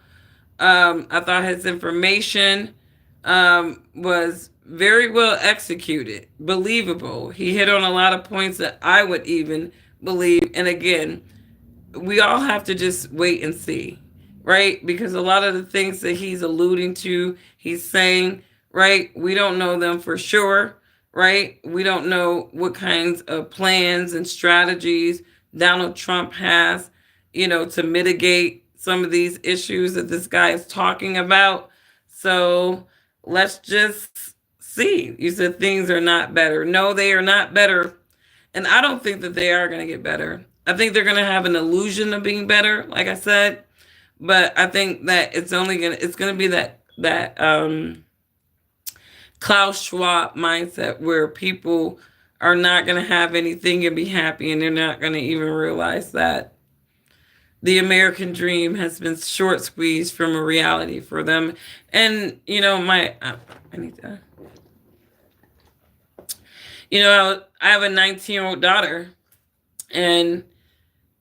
I thought his information was very well executed, believable. He hit on a lot of points that I would even believe. And again, we all have to just wait and see, right? Because a lot of the things that he's alluding to, he's saying, right, we don't know them for sure, right? We don't know what kinds of plans and strategies Donald Trump has, to mitigate some of these issues that this guy is talking about. So let's just see. You said things are not better. No, they are not better. And I don't think that they are going to get better. I think they're going to have an illusion of being better, like I said. But I think that it's going to be that Klaus Schwab mindset where people are not going to have anything and be happy, and they're not going to even realize that the American dream has been short squeezed from a reality for them. And, I need to, I have a 19-year-old daughter, and,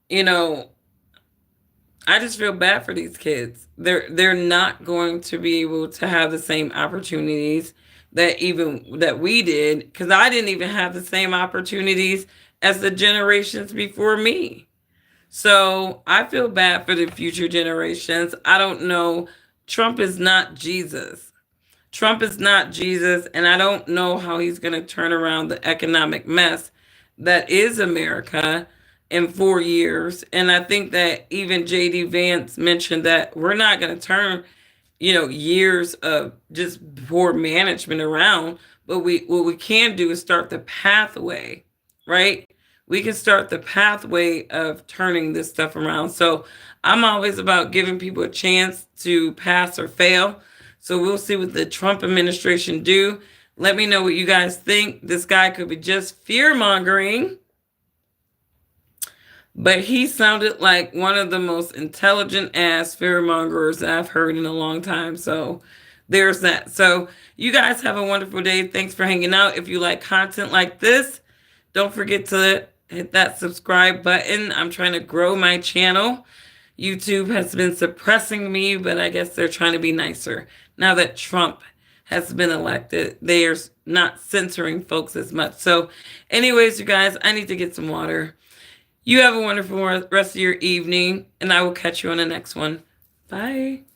I just feel bad for these kids. They're not going to be able to have the same opportunities that we did, because I didn't even have the same opportunities as the generations before me. So I feel bad for the future generations. I don't know. Trump is not Jesus. Trump is not Jesus, and I don't know how he's going to turn around the economic mess that is America. in 4 years. And I think that even JD Vance mentioned that we're not going to turn, years of just poor management around, but what we can do is start the pathway, right? We can start the pathway of turning this stuff around. So I'm always about giving people a chance to pass or fail. So we'll see what the Trump administration do. Let me know what you guys think. This guy could be just fear mongering, but he sounded like one of the most intelligent ass fearmongers I've heard in a long time. So there's that. So you guys have a wonderful day. Thanks for hanging out. If you like content like this, don't forget to hit that subscribe button. I'm trying to grow my channel. YouTube has been suppressing me, but I guess they're trying to be nicer. Now that Trump has been elected, they're not censoring folks as much. So anyways, you guys, I need to get some water. You have a wonderful rest of your evening, and I will catch you on the next one. Bye.